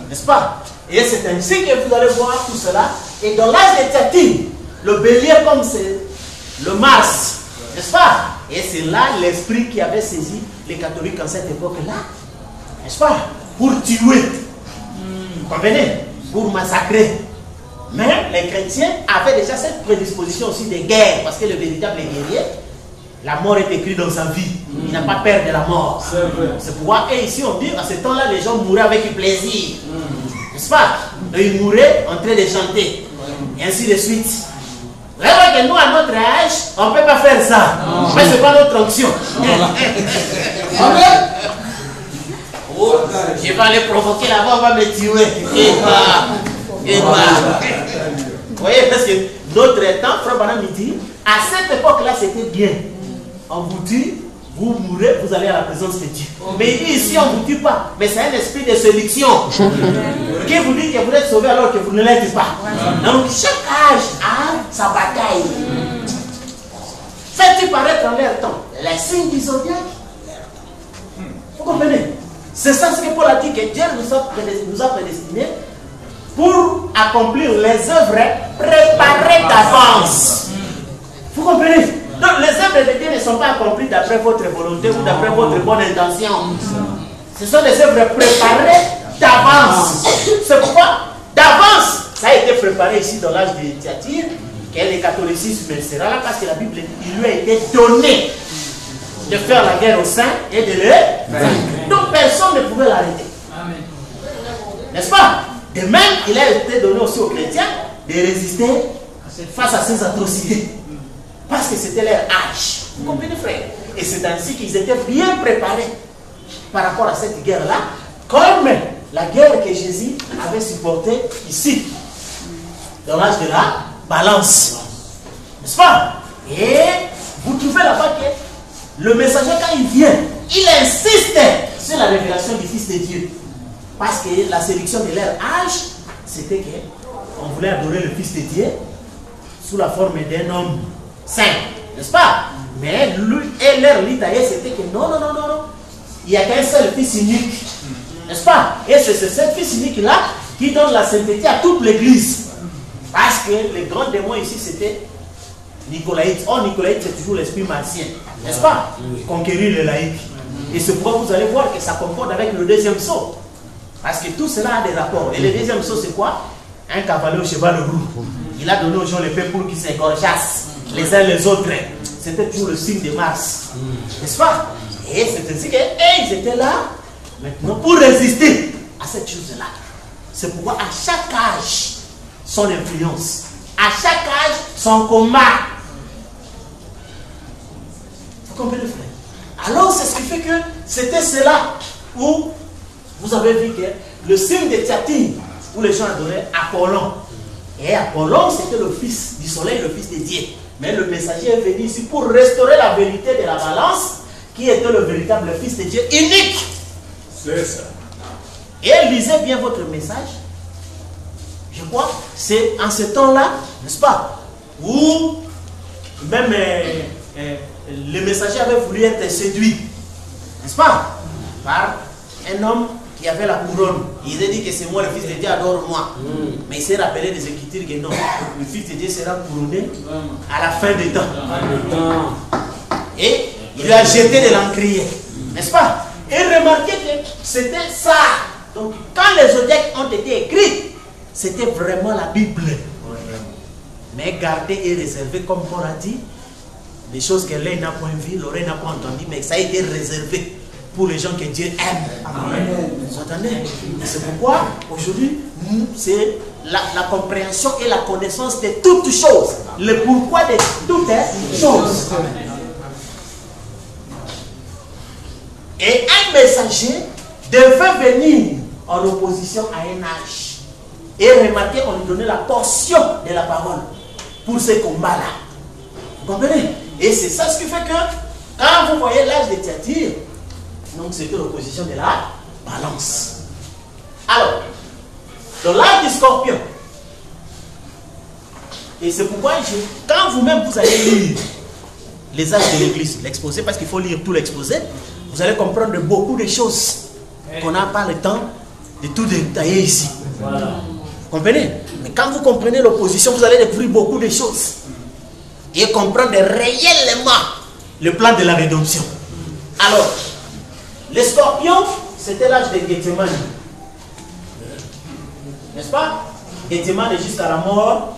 N'est-ce pas? Et c'est ainsi que vous allez voir tout cela. Et dans l'âge de Thyatire, le bélier comme c'est le Mars, n'est-ce pas? Et c'est là l'esprit qui avait saisi les catholiques en cette époque-là, n'est-ce pas? Pour tuer, vous comprenez? Pour massacrer. Mais les chrétiens avaient déjà cette prédisposition aussi de guerre, parce que le véritable guerrier, la mort est écrite dans sa vie. Il n'a pas peur de la mort. C'est pourquoi, et ici on dit, à ce temps-là, les gens mouraient avec plaisir. N'est-ce pas? Et ils mouraient en train de chanter. Et ainsi de suite. Vous voyez que nous, à notre âge, on ne peut pas faire ça. Mais ce n'est pas notre option. Oh, je vais aller provoquer là-bas, on va me tuer. Vous voyez, parce que notre temps, Frère Branham dit, à cette époque-là, c'était bien. On vous tue, vous mourrez, vous allez à la présence de Dieu. Mais ici, on ne vous tue pas. Mais c'est un esprit de sélection qui vous dit que vous êtes sauvé alors que vous ne l'êtes pas. Donc, chaque âge a sa bataille. Faites-il paraître en leur temps les signes du zodiaque. Vous comprenez? C'est ça ce que Paul a dit, que Dieu nous a prédestinés pour accomplir les œuvres préparées d'avance. Vous comprenez? Donc les œuvres de Dieu ne sont pas accomplies d'après votre volonté ou d'après votre bonne intention. Ce sont des œuvres préparées d'avance. C'est pourquoi, d'avance, ça a été préparé ici dans l'âge de Thyatire, qu'est le catholicisme sera là, parce que la Bible, il lui a été donné de faire la guerre aux saints et de les vaincre. Donc personne ne pouvait l'arrêter. N'est-ce pas? De même, il a été donné aussi aux chrétiens de résister face à ces atrocités. Parce que c'était leur âge. Vous comprenez, frère? Et c'est ainsi qu'ils étaient bien préparés par rapport à cette guerre-là, comme la guerre que Jésus avait supportée ici, dans l'âge de la balance. N'est-ce pas? Et vous trouvez là-bas que le messager, quand il vient, il insiste sur la révélation du Fils de Dieu. Parce que la séduction de leur âge, c'était qu'on voulait adorer le Fils de Dieu sous la forme d'un homme saint, n'est-ce pas? Mais lui et leur litaillé, c'était que non. Il n'y a qu'un seul Fils unique, n'est-ce pas? Et c'est ce Fils unique-là qui donne la sainteté à toute l'Église. Parce que le grand démon ici, c'était Nicolaïte. Or, Nicolaïte, c'est toujours l'esprit martien, n'est-ce pas? Conquérir les laïcs. Et c'est pourquoi vous allez voir que ça concorde avec le deuxième sceau. Parce que tout cela a des rapports. Et le deuxième sceau, c'est quoi? Un cavalier au cheval roux. Il a donné aux gens l'épée pour qu'ils s'égorgeassent les uns les autres. C'était toujours le signe de Mars. N'est-ce pas? Et c'est ainsi qu'ils étaient là maintenant pour résister à cette chose-là. C'est pourquoi à chaque âge, son influence. À chaque âge, son combat. Vous comprenez, frère? Alors, c'est ce qui fait que c'était cela où vous avez vu que le signe de Thyatire, où les gens adoraient Apollon. Et Apollon, c'était le fils du soleil, le fils de Dieu. Mais le messager est venu ici pour restaurer la vérité de la balance, qui était le véritable fils de Dieu unique. C'est ça. Et lisez bien votre message. Je crois, c'est en ce temps-là, n'est-ce pas, où même le messager avait voulu être séduit, n'est-ce pas, par un homme qui avait la couronne. Il a dit que c'est moi le fils de Dieu, adore-moi. Mais il s'est rappelé des Écritures que non, le fils de Dieu sera couronné à la fin des temps. Et il lui a jeté de l'encrier, n'est-ce pas? Et remarquez que c'était ça. Donc quand les zodiacs ont été écrits, c'était vraiment la Bible. Mais gardée et réservée, comme Paul a dit, les choses que l'œil n'a point vues, l'oreille n'a pas entendu, mais ça a été réservé pour les gens que Dieu aime. Amen. Vous entendez? C'est pourquoi aujourd'hui, c'est la compréhension et la connaissance de toutes choses. Le pourquoi de toutes choses. Et un messager devait venir en opposition à un âge. Et remarquez, on lui donnait la portion de la parole pour ce combat-là. Vous comprenez? Et c'est ça ce qui fait que, quand vous voyez l'âge de Thyatire, donc c'était l'opposition de la balance. Alors, dans l'âge du scorpion, et c'est pourquoi, quand vous-même vous allez lire les âges de l'église, l'exposé, parce qu'il faut lire tout l'exposé, vous allez comprendre beaucoup de choses qu'on n'a pas le temps de tout détailler ici. Voilà. Vous comprenez? Mais quand vous comprenez l'opposition, vous allez découvrir beaucoup de choses et comprendre réellement le plan de la rédemption. Alors, les scorpions, c'était l'âge de Gethsemane. N'est-ce pas? Gethsemane est jusqu'à la mort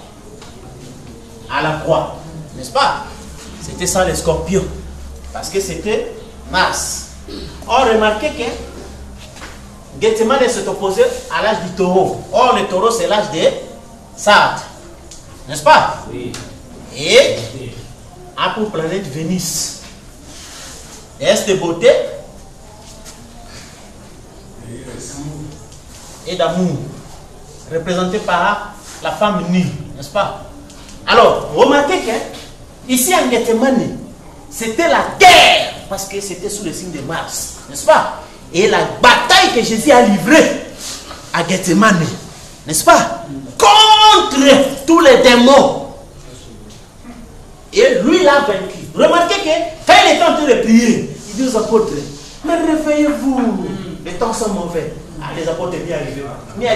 à la croix. N'est-ce pas? C'était ça les scorpions. Parce que c'était Mars. Or, remarquez que Gethsemane s'est opposé à l'âge du taureau. Or, le taureau, c'est l'âge de Sardes. N'est-ce pas? Oui. Et a pour planète Vénus. Est de beauté et d'amour, représenté par la femme nue, n'est-ce pas? Alors, remarquez que ici en Gethsemane, c'était la guerre, parce que c'était sous le signe de Mars, n'est-ce pas? Et la bataille que Jésus a livrée à Gethsemane, n'est-ce pas? Contre tous les démons. Et lui l'a vaincu. Remarquez que quand il est en train de prier, il dit aux apôtres, mais réveillez-vous, les temps sont mauvais. Ah, les apôtres n'y arrivaient pas. Mais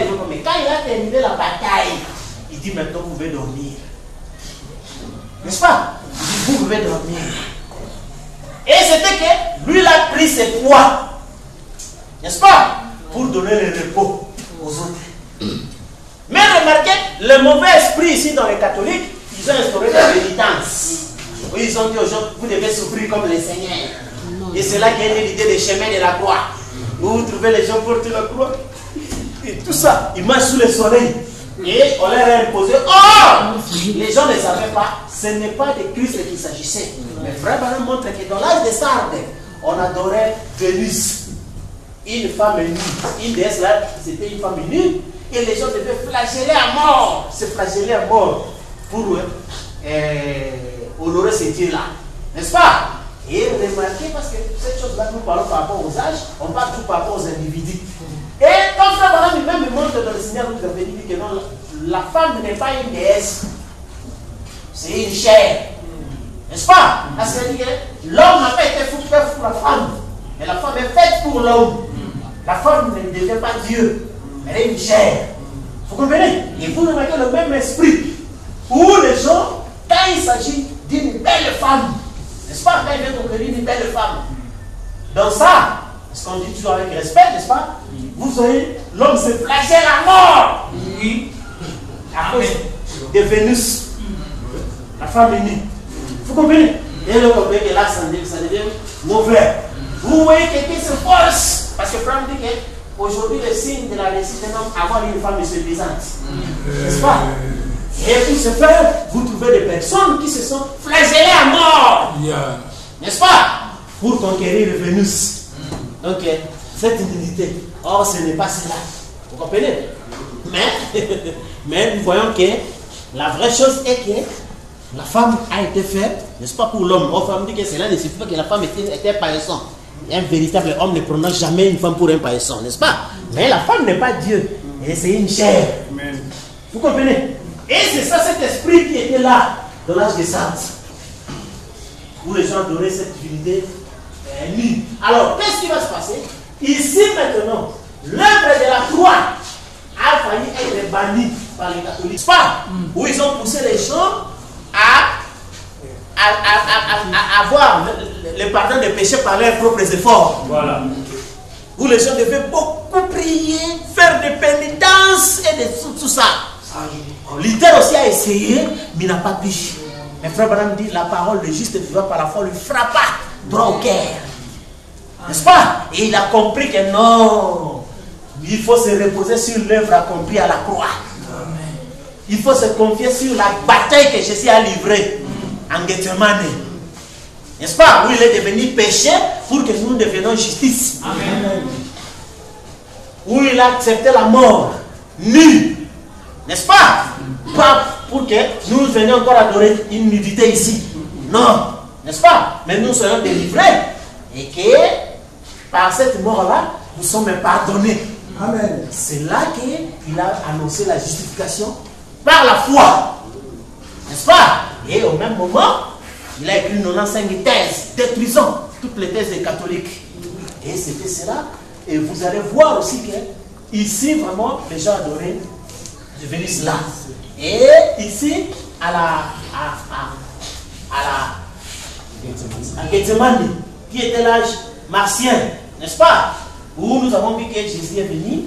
quand il a terminé la bataille, il dit maintenant vous pouvez dormir. N'est-ce pas? Il dit vous pouvez dormir. Et c'était que lui il a pris ses poids. N'est-ce pas? pour donner le repos aux autres. Mais remarquez, le mauvais esprit ici dans les catholiques, ils ont instauré la pénitence. Oui, ils ont dit aux gens, vous devez souffrir comme les seigneurs. Et c'est là qu'est née l'idée des chemins de la croix. Vous trouvez les gens porter la croix. Et tout ça, ils marchent sous le soleil. Et on leur a imposé. Oh! Les gens ne savaient pas. Ce n'est pas de Christ qu'il s'agissait. Mais Frère Branham montre que dans l'âge des Sardes, on adorait Vénus. Une femme nue. Une déesse là, c'était une femme nue. Et les gens devaient flageller à mort. Se flageller à mort. Pour honorer ces dieux-là. N'est-ce pas? Et remarquez, parce que cette chose-là, nous parlons par rapport aux âges, on parle tout par rapport aux individus. Et quand Frère Branham lui-même me montre dans le Seigneur, nous avons dit que non, la femme n'est pas une déesse, c'est une chair. N'est-ce pas? Parce qu'il dit que l'homme n'a pas été fait pour la femme, mais la femme est faite pour l'homme. La femme ne devient pas Dieu, elle est une chair. Vous comprenez? Et vous remarquez le même esprit où les gens, quand il s'agit d'une belle femme, n'est-ce pas? Quand il vient conquérir une belle femme, dans ça, parce qu'on dit toujours avec respect, n'est-ce pas? Vous voyez, l'homme se flagelle à mort. Oui. À cause de Vénus. La femme est nue. Vous comprenez? Et le comprenez que là, ça devient mauvais. Vous voyez quelqu'un se force. Parce que Franck dit qu'aujourd'hui, le signe de la réussite d'un homme, avoir une femme séduisante. N'est-ce pas? Et pour ce faire, vous trouvez des personnes qui se sont flagellées à mort. N'est-ce pas? Pour conquérir Vénus. Donc, cette divinité. Or, ce n'est pas cela. Vous comprenez? Mais nous voyons que la vraie chose est que la femme a été faite, n'est-ce pas, pour l'homme. Or, femme dit que cela ne signifie pas que la femme était paillasson. Un véritable homme ne prononce jamais une femme pour un paillasson, n'est-ce pas? Mais la femme n'est pas Dieu. Et c'est une chair. Amen. Vous comprenez? Et c'est ça, cet esprit qui était là, dans l'âge des saints, où les gens adoraient cette divinité nue. Alors, qu'est-ce qui va se passer? Ici maintenant, l'œuvre de la croix a failli être bannie par les catholiques. Pas où ils ont poussé les gens à avoir le pardon des péchés par leurs propres efforts. Voilà. Où les gens devaient beaucoup prier, faire des pénitences et tout ça. Luther aussi a essayé, mais il n'a pas pu. Mais Frère Branham dit la parole de juste vivant par la foi lui frappa droit au cœur. N'est-ce pas? Et il a compris que non, il faut se reposer sur l'œuvre accomplie à la croix. Il faut se confier sur la bataille que Jésus a livrée en Gethsemane. N'est-ce pas? Où il est devenu péché pour que nous devenions justice. Amen. Où il a accepté la mort nue. N'est-ce pas? Pas pour que nous venions encore adorer une nudité ici. Non. N'est-ce pas? Mais nous soyons délivrés. Et que par cette mort-là, nous sommes pardonnés. Amen. C'est là qu'il a annoncé la justification par la foi. N'est-ce pas? Et au même moment, il a écrit 95 thèses détruisant toutes les thèses des catholiques. Et c'était cela. Et vous allez voir aussi que ici, vraiment, les gens adoraient Vénus là. Et ici, à Gethsemane, qui était l'âge martien, n'est-ce pas? Où nous avons vu que Jésus est venu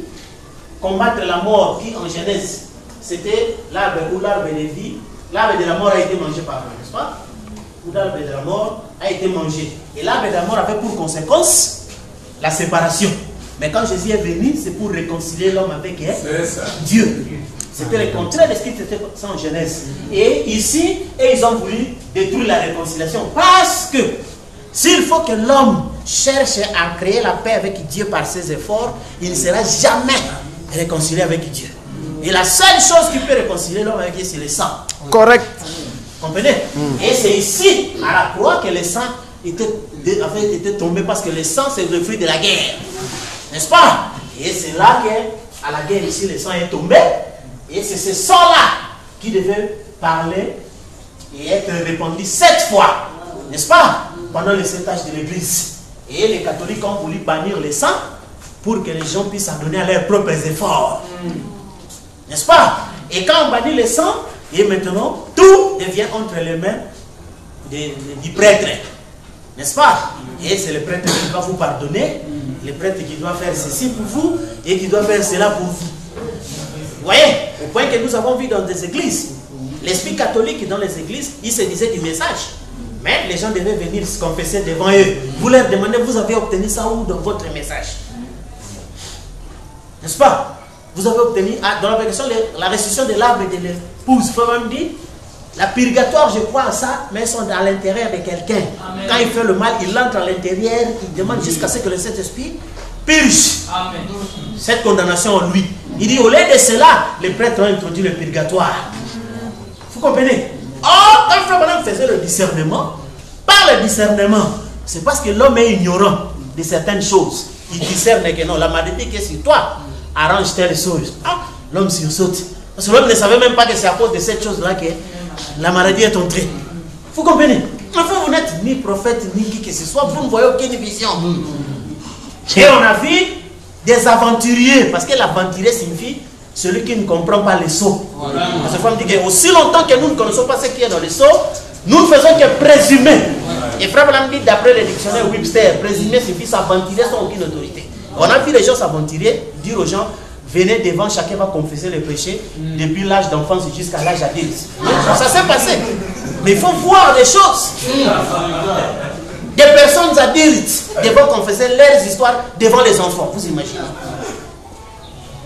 combattre la mort qui en Genèse, c'était l'arbre ou l'arbre de vie. L'arbre de la mort a été mangé par nous, n'est-ce pas? Ou l'arbre de la mort a été mangé. Et l'arbre de la mort avait pour conséquence la séparation. Mais quand Jésus est venu, c'est pour réconcilier l'homme avec Dieu. C'était le contraire de ce qui était en Genèse. Et ici, ils ont voulu détruire la réconciliation. Parce que s'il faut que l'homme cherche à créer la paix avec Dieu par ses efforts, il ne sera jamais réconcilié avec Dieu. Et la seule chose qui peut réconcilier l'homme avec Dieu, c'est le sang. Correct. Vous comprenez? Et c'est ici, à la croix, que le sang était tombé, parce que le sang, c'est le fruit de la guerre. N'est-ce pas? Et c'est là qu'à la guerre, ici, le sang est tombé. Et c'est ce sang-là qui devait parler et être répandu 7 fois. N'est-ce pas? Pendant les 7 âges de l'Église. Et les catholiques ont voulu bannir le sang pour que les gens puissent s'adonner à leurs propres efforts. N'est-ce pas? Et quand on bannit le sang, et maintenant, tout devient entre les mains du prêtre. N'est-ce pas? Et c'est le prêtre qui va vous pardonner. le prêtre qui doit faire ceci pour vous et qui doit faire cela pour vous. Vous voyez, au point que nous avons vu dans des églises, l'esprit catholique dans les églises, il se disait du message. Mais les gens devaient venir se confesser devant eux. Vous leur demandez, vous avez obtenu ça où dans votre message? N'est-ce pas? Vous avez obtenu, dans la question, la restitution de l'âme et de l'épouse. Il faut même dire, la purgatoire, je crois à ça, mais ils sont à l'intérieur de quelqu'un. Quand il fait le mal, il entre à l'intérieur, il demande jusqu'à ce que le Saint-Esprit purge cette condamnation en lui. Il dit, au lieu de cela, les prêtres ont introduit le purgatoire. Vous comprenez? Or, quand Frère Branham faisait le discernement, par le discernement, c'est parce que l'homme est ignorant de certaines choses. Il discerne que non, la maladie qui est sur toi arrange telle chose. Ah, l'homme sursaute. Parce que l'homme ne savait même pas que c'est à cause de cette chose-là que la maladie est entrée. Vous comprenez? Enfin, vous n'êtes ni prophète, ni qui que ce soit, vous ne voyez aucune vision. Et on a vu des aventuriers, parce que l'aventurier signifie celui qui ne comprend pas les sceaux. Parce que me dit que aussi longtemps que nous ne connaissons pas ce qui est dans les sceaux, nous ne faisons que présumer. Et Frère Branham dit, d'après le dictionnaire Webster, présumer signifie s'aventurer sans aucune autorité. On a vu les gens s'aventurer, dire aux gens, venez devant, chacun va confesser les péchés depuis l'âge d'enfance jusqu'à l'âge adulte. Ça s'est passé. Mais il faut voir des choses. Des personnes adultes devront confesser leurs histoires devant les enfants. Vous imaginez?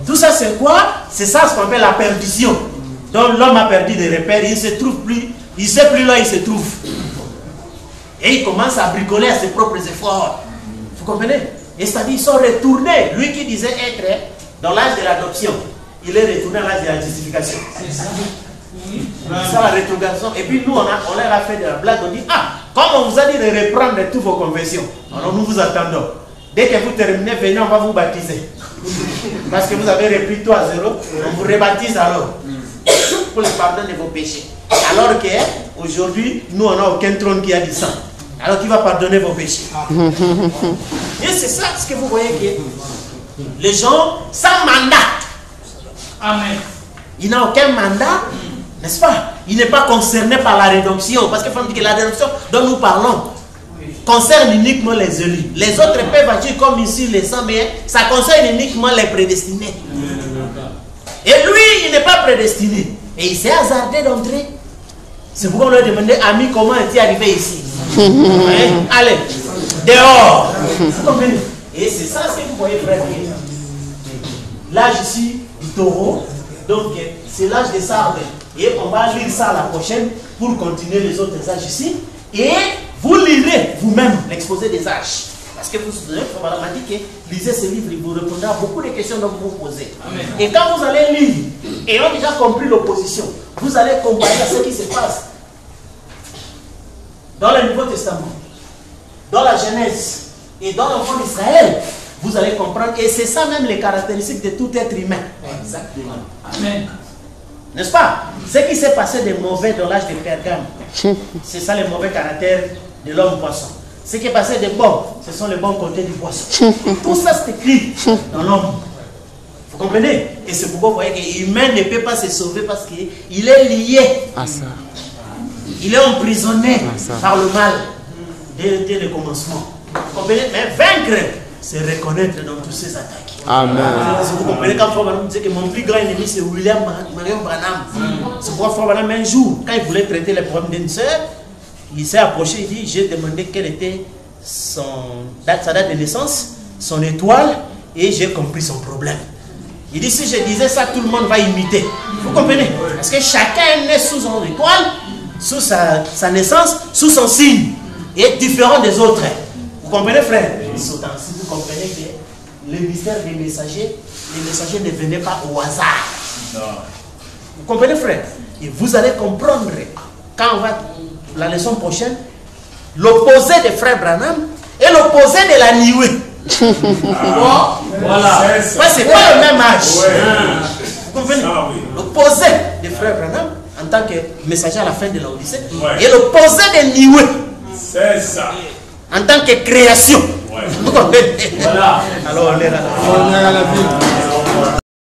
Tout ça c'est quoi? C'est ça ce qu'on appelle la perdition. Donc l'homme a perdu des repères, il ne se trouve plus, il ne sait plus là il se trouve. Et il commence à bricoler à ses propres efforts. Vous comprenez? Et c'est-à-dire qu'ils sont retournés. Lui qui disait être dans l'âge de l'adoption, il est retourné à l'âge de la justification. C'est ça. C'est ça la rétrogradation. Et puis nous on leur a fait de la blague, on dit, ah, comme on vous a dit de reprendre toutes vos conversions, alors nous vous attendons. Dès que vous terminez, venez, on va vous baptiser. Parce que vous avez repris tout à zéro, on vous rebaptise alors. Pour le pardon de vos péchés. Alors qu'aujourd'hui, nous on n'a aucun trône qui a du sang. Alors qui va pardonner vos péchés. Et c'est ça ce que vous voyez que les gens sans mandat. Amen. Il n'a aucun mandat, n'est-ce pas? Il n'est pas concerné par la rédemption. Parce qu'il faut dire que la rédemption dont nous parlons concerne uniquement les élus. Les autres peuvent agir comme ici les saints, mais ça concerne uniquement les prédestinés. Et lui, il n'est pas prédestiné. Et il s'est hasardé d'entrer. C'est pourquoi on lui a demandé, ami, comment es-tu arrivé ici? Allez, dehors. Vous comprenez? Et c'est ça ce que vous voyez, frère. L'âge ici du taureau, donc c'est l'âge des arbres. Et on va lire ça la prochaine pour continuer les autres âges ici. Et vous lirez vous-même l'exposé des âges. Parce que vous savez, Frère m'a dit que lisez ce livre, il vous répondra à beaucoup de questions dont vous vous posez. Amen. Et quand vous allez lire, et on a déjà compris l'opposition, vous allez comparer à ce qui se passe dans le Nouveau Testament, dans la Genèse et dans l'enfant d'Israël. Vous allez comprendre, et c'est ça même les caractéristiques de tout être humain. Exactement. Amen. N'est-ce pas? Ce qui s'est passé de mauvais dans l'âge de Pergame, c'est ça les mauvais caractères de l'homme poisson. Ce qui est passé de bon, ce sont les bons côtés du poisson. Tout ça c'est écrit dans l'homme. Vous comprenez? Et c'est pourquoi vous voyez que l'humain ne peut pas se sauver parce qu'il est lié à ça. Il est emprisonné par le mal dès le commencement. Vous comprenez? Mais vaincre, c'est reconnaître dans toutes ces attaques. Amen. Vous comprenez quand Frère Branham disait que mon plus grand ennemi c'est William Marion Branham. C'est pourquoi Frère Branham un jour, quand il voulait traiter les problèmes d'une sœur, il s'est approché, il dit, j'ai demandé quelle était sa date de naissance, son étoile, et j'ai compris son problème. Il dit, si je disais ça, tout le monde va imiter. Vous comprenez? Parce que chacun est né sous son étoile, sous sa naissance, sous son signe, et différent des autres. Vous comprenez, frère? Si vous comprenez que le mystère des messagers, les messagers ne venaient pas au hasard. Vous comprenez, frère? Et vous allez comprendre, quand on va la leçon prochaine, l'opposé de Frère Branham et l'opposé de la Nioué. Voilà. C'est pas le même âge. Vous comprenez? L'opposé de Frère Branham en tant que messager à la fin de l'Odyssée et l'opposé de Nioué. C'est ça. En tant que création. Vous comprenez? Voilà. Alors on est là.